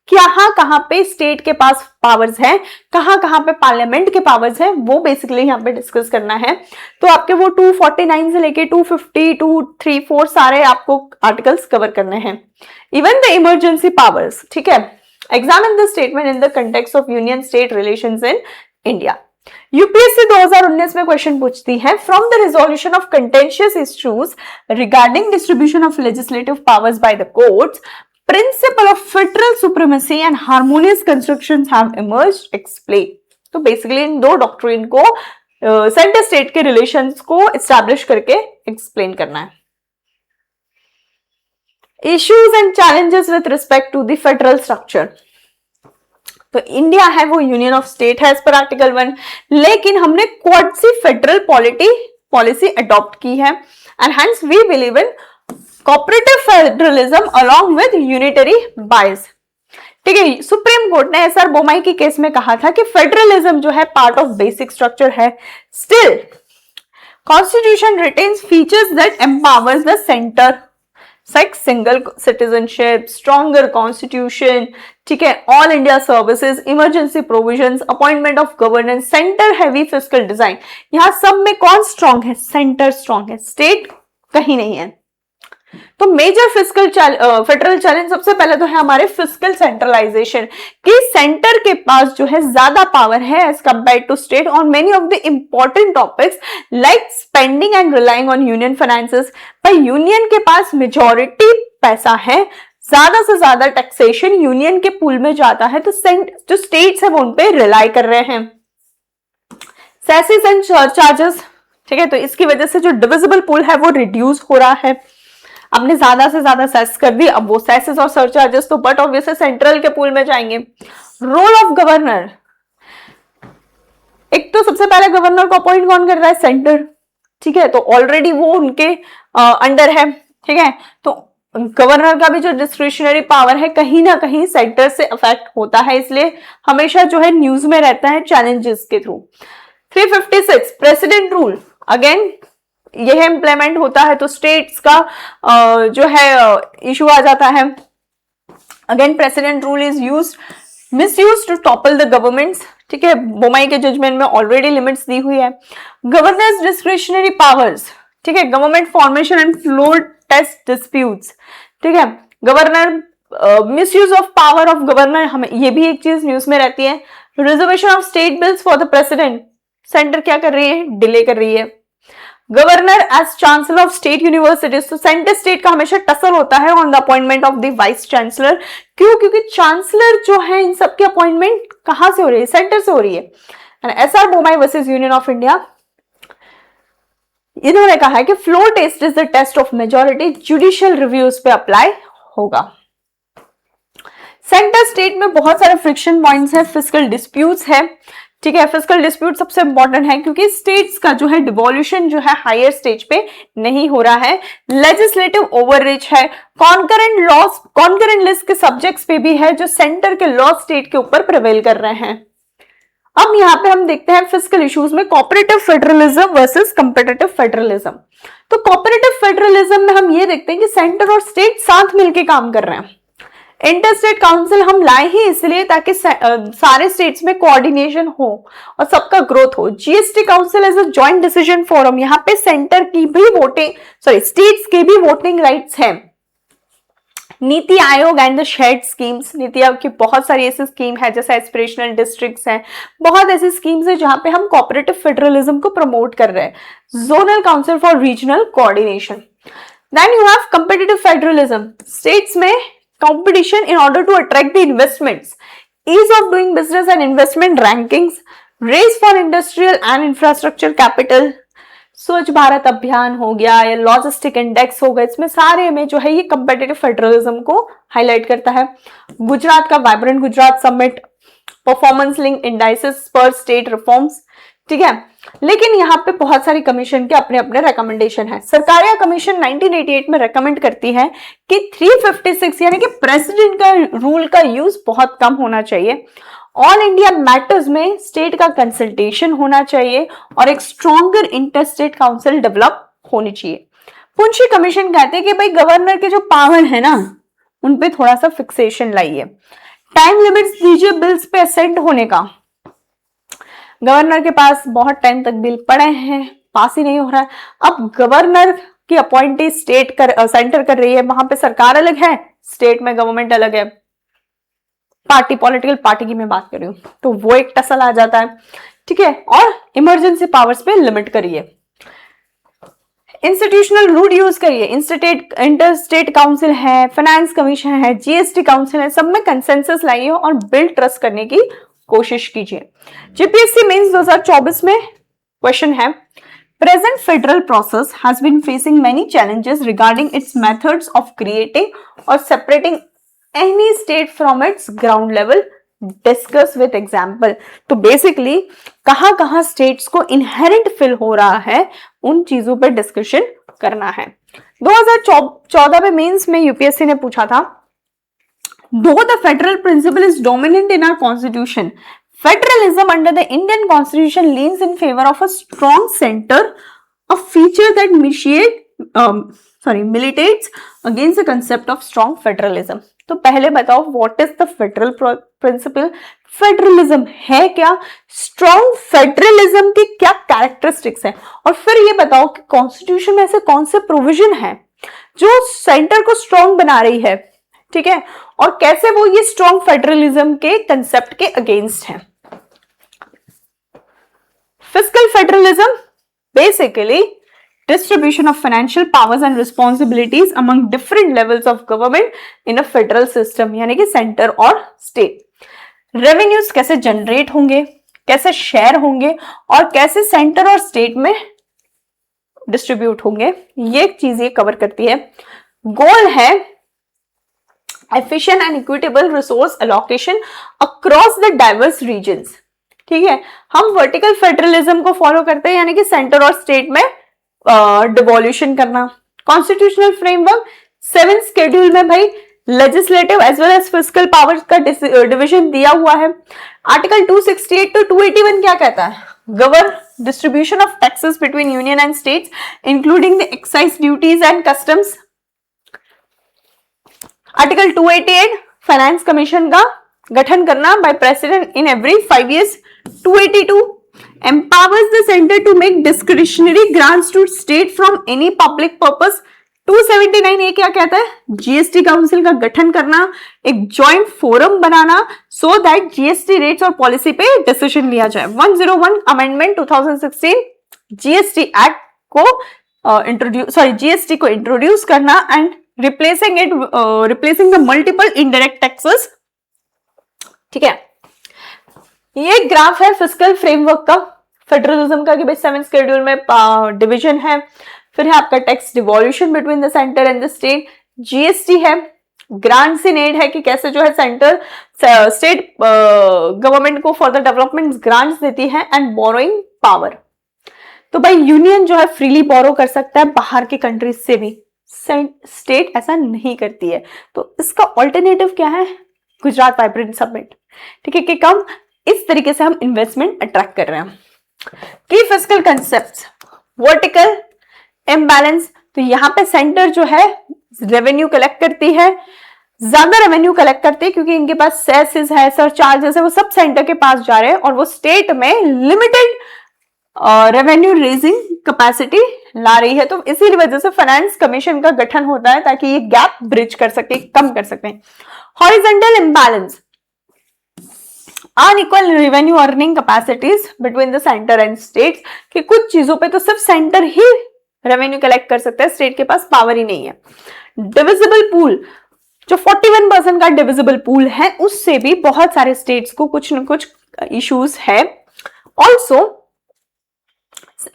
कहां पे स्टेट के पास पावर्स है, कहां पे पार्लियामेंट के पावर्स है, वो बेसिकली यहाँ पे डिस्कस करना है। तो आपके वो 249 से लेके 250, 234 सारे आपको आर्टिकल्स कवर करने हैं। इवन द इमरजेंसी पावर्स, ठीक है। Examine the statement in the context of union state relations in India. UPSC 2019 में क्वेश्चन पूछती है, from the resolution of contentious issues regarding distribution of legislative powers by the courts, principle of federal supremacy and harmonious constructions have emerged, explain. तो basically इन दो doctrine को centre state के relations को establish करके explain करना है। Issues and challenges with respect to the federal structure, तो इंडिया है वो यूनियन ऑफ स्टेट है एज पर आर्टिकल 1, लेकिन हमने क्वासी फेडरल पॉलिसी अडॉप्ट की है and hence we believe in cooperative federalism along with unitary bias. ठीक है, सुप्रीम कोर्ट ने एसआर बोमाई के केस में कहा था कि फेडरलिज्म जो है पार्ट ऑफ बेसिक स्ट्रक्चर है, still constitution retains features that empowers the centre, like single citizenship, stronger constitution, ठीक है, all India services, emergency provisions, appointment of governance, center heavy fiscal design। यहाँ सब में कौन स्ट्रॉन्ग है? सेंटर स्ट्रॉन्ग है, state कहीं नहीं है। तो मेजर फिस्कल फेडरल चैलेंज सबसे पहले तो है हमारे फिस्कल सेंट्रलाइजेशन, कि सेंटर के पास जो है ज्यादा पावर है as compare to state on many of the important topics like spending and relying on union finances. भाई यूनियन के पास मेजॉरिटी पैसा है, ज्यादा से ज्यादा टैक्सेशन यूनियन के पूल में जाता है, तो जो स्टेट्स है वो उन पे रिलाई कर रहे हैं। सेसेस एंड चार्जेस, ठीक है, तो इसकी वजह से जो डिविजिबल पूल है वो रिड्यूस हो रहा है। आपने ज्यादा से ज्यादा सेस कर दी, अब वो सेसेस और सरचार्जेस तो बट ऑब्वियसली सेंट्रल के पूल में जाएंगे। रोल ऑफ गवर्नर, एक तो सबसे पहले गवर्नर को अपॉइंट कौन कर रहा है? सेंटर, ठीक है, तो ऑलरेडी वो उनके अंडर है, ठीक है, तो गवर्नर का भी जो डिस्क्रिशनरी पावर है कहीं ना कहीं सेंटर से अफेक्ट होता है, इसलिए हमेशा जो है न्यूज में रहता है चैलेंजेस के थ्रू। 356 प्रेसिडेंट रूल, अगेन यह इंप्लीमेंट होता है तो स्टेट्स का जो है इशू आ जाता है। Again president rule is used misuse to topple the governments, ठीक है, बोमाई के जजमेंट में ऑलरेडी लिमिट्स दी हुई है। गवर्नर्स डिस्क्रिशनरी पावर्स, ठीक है, government formation and floor test disputes, ठीक है, governor misuse of power of governor, हमें ये भी एक चीज न्यूज में रहती है। Reservation of state bills for the president, centre क्या कर रही है? डिले कर रही है। Governor as chancellor of state universities, तो सेंटर स्टेट का हमेशा टसल होता है on the appointment of the vice chancellor. क्यों? क्योंकि चांसलर जो है इन सबकी अपॉइंटमेंट कहां से हो रही है? सेंटर से हो रही है। SR Bommai versus union of India, इन्होंने कहा है कि floor test is the test of majority, judicial reviews पे अप्लाई होगा। सेंटर स्टेट में बहुत सारे फ्रिक्शन पॉइंट्स हैं, फिस्कल डिस्प्यूट्स है, ठीक है, फिस्कल डिस्प्यूट सबसे इंपॉर्टेंट है क्योंकि स्टेट्स का जो है डिवोल्यूशन जो है हायर स्टेज पे नहीं हो रहा है। लेजिस्लेटिव ओवररीच है, कॉन्करेंट लॉस, कॉन्करेंट लिस्ट के सब्जेक्ट्स पे भी है जो सेंटर के लॉ स्टेट के ऊपर प्रिवेल कर रहे हैं। अब यहाँ पे हम देखते हैं फिस्कल इश्यूज में cooperative federalism versus competitive federalism. तो कोऑपरेटिव फेडरलिज्म में हम ये देखते हैं कि सेंटर और स्टेट साथ मिलकर काम कर रहे हैं। इंटरस्टेट काउंसिल हम लाए ही इसलिए ताकि सारे स्टेट्स में कोऑर्डिनेशन हो और सबका ग्रोथ हो। GST council as a joint decision forum, यहाँ पे सेंटर की भी वोटिंग, स्टेट्स की भी वोटिंग राइट्स है। NITI Aayog and the shared schemes, NITI Aayog की बहुत सारी ऐसी स्कीम है जैसे एस्पिरेशनल डिस्ट्रिक्ट्स हैं, बहुत ऐसी स्कीम्स है जहां पे हम कोऑपरेटिव फेडरलिज्म को प्रमोट कर रहे हैं। Zonal council for regional coordination. Then you have competitive federalism, states में competition in order to attract the investments, ease of doing business and investment rankings, race for industrial and infrastructure capital, स्वच्छ भारत अभियान हो गया या logistic index हो गया, इसमें सारे में जो है ये कंपेटिटिव फेडरलिज्म को हाईलाइट करता है। गुजरात का vibrant Gujarat summit, performance link indices पर स्टेट रिफॉर्म्स, ठीक है, लेकिन यहाँ पे बहुत सारी कमीशन के अपने अपने रिकमेंडेशन है। सरकारिया कमीशन 1988 में रेकमेंड करती है कि 356 यानी कि प्रेसिडेंट का रूल का यूज बहुत कम होना चाहिए। ऑल इंडिया मैटर्स में स्टेट का कंसल्टेशन होना चाहिए और एक स्ट्रॉन्गर इंटरस्टेट काउंसिल डेवलप होनी चाहिए। पुंछी कमीशन कहते हैं कि भाई गवर्नर के जो पावर है ना उन पे थोड़ा सा फिक्सेशन लाइए। टाइम लिमिट्स दीजिए बिल्स पे असेंट होने का। गवर्नर के पास बहुत टाइम तक बिल पड़े हैं, पास ही नहीं हो रहा है। अब गवर्नर की अपॉइंटी सेंटर कर रही है, वहां पे सरकार अलग है, स्टेट में गवर्नमेंट अलग है, पार्टी पॉलिटिकल पार्टी की मैं बात कर रही हूं, तो वो एक टसल आ जाता है, ठीक है। और इमरजेंसी पावर्स पे लिमिट करिए, इंस्टीट्यूशनल रूट यूज करिए। इंटरस्टेट काउंसिल है, फाइनेंस कमीशन है, जीएसटी काउंसिल है, सब में कंसेंसस लाइए और बिल्ड ट्रस्ट करने की कोशिश कीजिए। जीपीएससी मेंस 2024 में क्वेश्चन है, present federal process has been facing many challenges regarding its methods of creating और separating any state from its ground level, discuss with example. तो बेसिकली कहां कहां स्टेट्स को इनहेरेंट फिल हो रहा है उन चीजों पर डिस्कशन करना है। 2014 में मेंस में यूपीएससी ने पूछा था, though the federal principle is dominant in our constitution, federalism under the Indian constitution leans in favor of a strong center, a feature that militates against the concept of strong federalism। तो पहले बताओ what is the federal principle, federalism है क्या, strong federalism की क्या characteristics है, और फिर ये बताओ कि कॉन्स्टिट्यूशन में ऐसे कौन से प्रोविजन है जो सेंटर को स्ट्रॉन्ग बना रही है, ठीक है, और कैसे वो ये स्ट्रॉन्ग फेडरलिज्म के कंसेप्ट के अगेंस्ट है। Fiscal federalism basically distribution of financial powers and responsibilities among different levels of government in a federal system, यानी कि सेंटर और स्टेट। रेवेन्यूज कैसे जनरेट होंगे, कैसे शेयर होंगे और कैसे सेंटर और स्टेट में डिस्ट्रीब्यूट होंगे, ये चीज ये कवर करती है। गोल है efficient and equitable resource allocation across the diverse regions। ठीक है, हम वर्टिकल फेडरलिज्म को फॉलो करते हैं, यानी कि सेंटर और स्टेट में डिवोल्यूशन करना। कॉन्स्टिट्यूशनल फ्रेमवर्क 7th शेड्यूल में भाई legislative as well as fiscal powers का डिवीजन दिया हुआ है। आर्टिकल 268 to 281 क्या कहता है? Govern distribution of taxes between union and states including the excise duties and customs. Article 288 finance commission का गठन करना by president in every 5 years। 282 empowers the center to make discretionary grants to state from any public purpose। 279 ये क्या कहता है? GST council का गठन करना, एक joint forum banana so that GST rates और पॉलिसी पे डिसीजन लिया जाए। 101 अमेंडमेंट 2016 जीएसटी एक्ट को जीएसटी को इंट्रोड्यूस करना and replacing the multiple indirect taxes. ठीक है, ये ग्राफ है फिस्कल फ्रेमवर्क का, फेडरलिज्म का, कि भाई 7th शेड्यूल में डिवीजन है। फिर है आपका tax devolution between the centre and the state. GST है, ग्रांट्स इन एड है कि कैसे जो है सेंटर स्टेट गवर्नमेंट को फॉर द डेवलपमेंट ग्रांट्स देती है, एंड बोरोइंग पावर। तो भाई यूनियन जो है फ्रीली बोरो कर सकता है बाहर के कंट्रीज से भी, स्टेट ऐसा नहीं करती है। तो इसका ऑल्टरनेटिव क्या है? Gujarat vibrant summit. ठीक है, कि कम इस तरीके से हम इन्वेस्टमेंट अट्रैक्ट कर रहे हैं। की फिस्कल कंसेप्ट्स, वर्टिकल इम्बैलेंस, तो यहाँ पे सेंटर जो है रेवेन्यू कलेक्ट करती है, ज्यादा रेवेन्यू कलेक्ट करती है क्योंकि इनके पास सेसेस है, सरचार्जेस है, वो सब सेंटर के पास जा रहे हैं, और वो स्टेट में लिमिटेड रेवेन्यू रेजिंग कैपेसिटी ला रही है। तो इसी वजह से फाइनेंस कमीशन का गठन होता है ताकि ये गैप ब्रिज कर सके, कम कर सकते हैं। Horizontal imbalance, unequal revenue earning capacities between the centre and states, कि कुछ चीजों पे तो सिर्फ सेंटर ही रेवेन्यू कलेक्ट कर सकता है, स्टेट के पास पावर ही नहीं है। डिविजिबल पूल, जो 41% का डिविजिबल पूल है, उससे भी बहुत सारे स्टेट्स को कुछ न कुछ इश्यूज है। ऑल्सो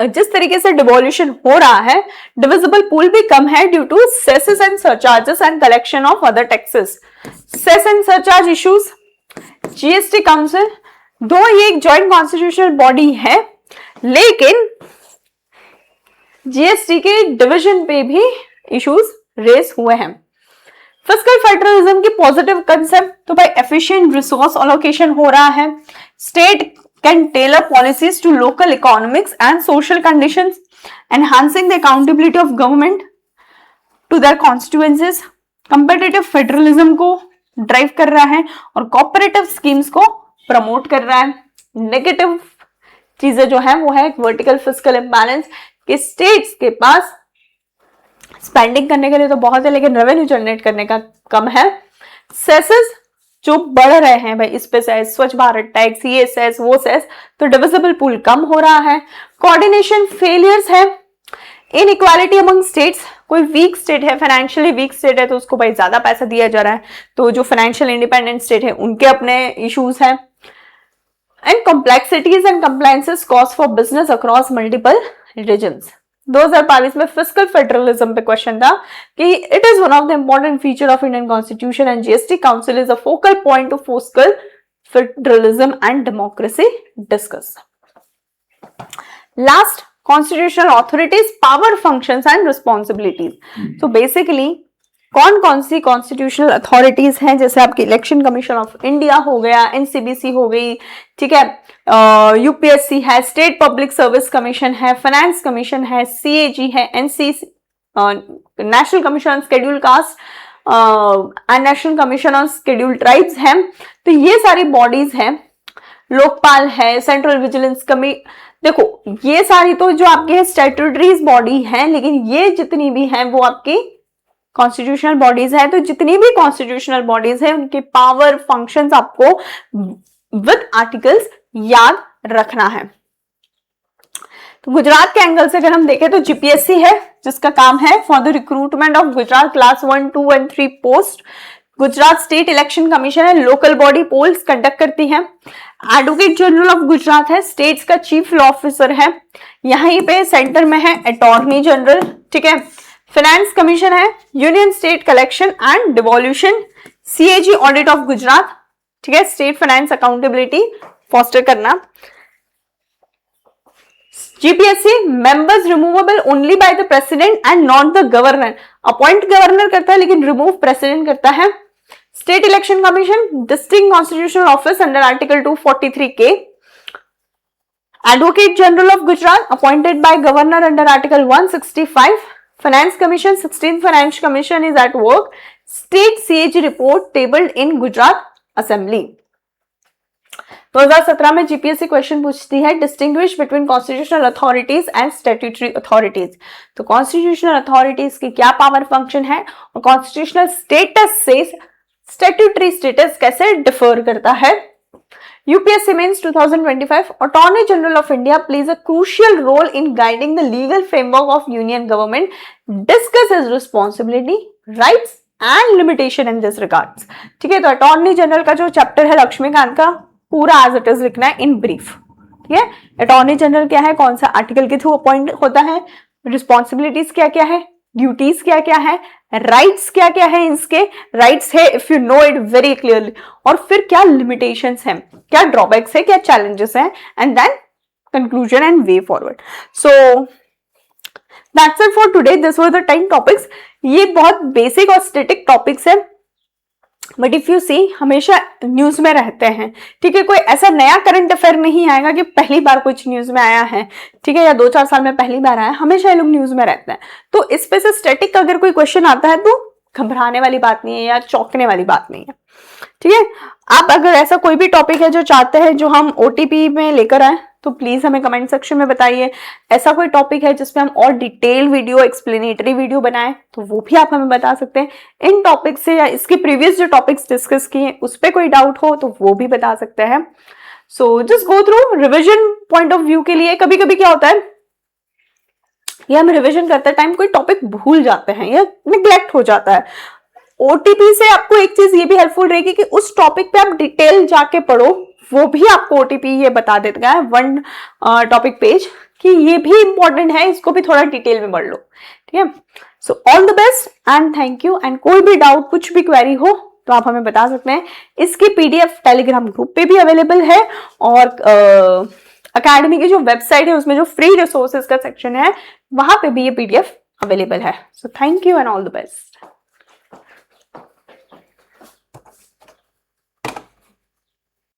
जिस तरीके से डिवोल्यूशन हो रहा है, डिविजिबल पूल भी कम है due to cesses and surcharges and collection of other taxes. Cess and surcharge issues, GST council, दो ये एक जॉइंट कॉन्स्टिट्यूशनल बॉडी है, लेकिन जीएसटी के डिवीजन पे भी इश्यूज रेस हुए हैं। फिस्कल फेडरलिज्म की पॉजिटिव कंसेप्ट, तो भाई एफिशिएंट रिसोर्स एलोकेशन हो रहा है, state can tailor policies to local economics and social conditions, enhancing the accountability of government to their constituencies. Competitive federalism को ड्राइव कर रहा है और कोऑपरेटिव स्कीम्स को प्रमोट कर रहा है। नेगेटिव चीजें जो है वो है वर्टिकल फिस्कल इम्बैलेंस, कि स्टेट्स के पास स्पेंडिंग करने के लिए तो बहुत है लेकिन रेवेन्यू जनरेट करने का कम है। सेसेस जो बढ़ रहे हैं भाई, इस पे सेस, स्वच्छ भारत टैक्स, ये सेस वो सेस, तो डिविजिबल पूल कम हो रहा है। कोऑर्डिनेशन फेलियर्स है, इनइक्वालिटी अमंग स्टेट्स, कोई वीक स्टेट है, फाइनेंशियली वीक स्टेट है, तो उसको भाई ज्यादा पैसा दिया जा रहा है, तो जो फाइनेंशियल इंडिपेंडेंट स्टेट है उनके अपने इश्यूज हैं। And complexities and compliances cost for business across multiple regions. 2022 में फिस्कल फेडरलिज्म पे क्वेश्चन था कि it is one of the important feature of Indian constitution and GST council is a focal point of fiscal federalism and democracy discuss. Last, constitutional authorities, power, functions and responsibilities. तो basically कौन कौन सी constitutional authorities हैं, जैसे आपकी election commission of India हो गया, NCBC हो गई, ठीक है, यूपीएससी है, स्टेट पब्लिक सर्विस कमीशन है, फाइनेंस कमीशन है, सीएजी है, NCC, national commission on schedule caste and national commission on schedule tribes हैं। तो ये सारी बॉडीज हैं, लोकपाल है, सेंट्रल विजिलेंस कमी, देखो ये सारी तो जो आपके स्टैट्यूटरीज बॉडी है, लेकिन ये जितनी भी हैं वो आपकी कॉन्स्टिट्यूशनल बॉडीज है। तो जितनी भी कॉन्स्टिट्यूशनल बॉडीज है उनके पावर, फंक्शंस आपको विद आर्टिकल्स याद रखना है। तो गुजरात के एंगल से अगर हम देखें तो जीपीएससी है, जिसका काम है for the recruitment of Gujarat class 1, 2 and 3 post. Gujarat state election commission है, लोकल बॉडी पोल्स कंडक्ट करती है। एडवोकेट जनरल ऑफ गुजरात है, स्टेट्स का चीफ लॉ ऑफिसर है। यहीं पे सेंटर में है अटॉर्नी जनरल, ठीक है। फाइनेंस कमीशन है, union state collection and devolution, CAG audit of Gujarat, ठीक है, स्टेट फाइनेंस अकाउंटेबिलिटी फॉस्टर करना। GPSC members removable only by the president and not the governor, appoint governor करता है लेकिन रिमूव प्रेसिडेंट करता है। State election commission distinct constitutional office under article 243K। Advocate general of Gujarat appointed by governor under article 165। Finance commission 16th finance commission is at work. State CAG report tabled in Gujarat assembly. 2017 में GPSC question पूछती है distinguish between constitutional authorities and statutory authorities. तो constitutional authorities की क्या power function है और constitutional status से statutory status कैसे डिफर करता है। UPSC mains 2025 attorney general of India plays a crucial role in guiding the legal framework of union government, discuss his responsibility, rights and limitation in this regards. ठीक है, तो attorney general का जो chapter है लक्ष्मीकांत का पूरा एज इट इज लिखना है इन ब्रीफ। ठीक है, अटॉर्नी जनरल क्या है, कौन सा आर्टिकल के थ्रू अपॉइंट होता है, रिस्पॉन्सिबिलिटीज क्या क्या है, ड्यूटीज क्या क्या है, राइट्स क्या क्या है, इसके राइट्स है if you know it very clearly, और फिर क्या लिमिटेशंस हैं, क्या ड्रॉबैक्स है, क्या चैलेंजेस हैं, and then conclusion and way forward. So that's it for today, this were the 10 topics. ये बहुत बेसिक और स्टैटिक टॉपिक्स है, बट इफ यू सी हमेशा न्यूज में रहते हैं। ठीक है, कोई ऐसा नया करंट अफेयर नहीं आएगा कि पहली बार कुछ न्यूज में आया है, ठीक है, या 2-4 साल में पहली बार आया, हमेशा ये लोग न्यूज में रहते हैं। तो इस पे से स्टैटिक अगर कोई क्वेश्चन आता है तो घबराने वाली बात नहीं है या चौंकने वाली बात नहीं है। ठीक है, आप अगर ऐसा कोई भी टॉपिक है जो चाहते हैं जो हम ओटीपी में लेकर आए तो प्लीज हमें कमेंट सेक्शन में बताइए। ऐसा कोई टॉपिक है जिसमें हम और डिटेल वीडियो, एक्सप्लेनेटरी वीडियो बनाएं तो वो भी आप हमें बता सकते हैं। इन टॉपिक से या इसके प्रीवियस जो टॉपिक्स डिस्कस किए उस पर कोई डाउट हो तो वो भी बता सकते हैं। So just go through revision point of view के लिए। कभी कभी क्या होता है, ये हम रिविजन करते टाइम कोई टॉपिक भूल जाते हैं या निग्लेक्ट हो जाता है। ओटीपी से आपको एक चीज ये भी हेल्पफुल रहेगी कि उस टॉपिक पे आप डिटेल जाके पढ़ो, वो भी आपको ओटीपी ये बता देता है 1 टॉपिक पेज कि ये भी इंपॉर्टेंट है, इसको भी थोड़ा डिटेल में पढ़ लो। ठीक है, so all the best and thank you. And कोई भी डाउट, कुछ भी क्वेरी हो तो आप हमें बता सकते हैं। इसकी पीडीएफ टेलीग्राम ग्रुप पे भी अवेलेबल है और अकेडमी की जो वेबसाइट है उसमें जो फ्री रिसोर्सेज का सेक्शन है वहां पे भी ये पीडीएफ अवेलेबल है। So thank you and all the best.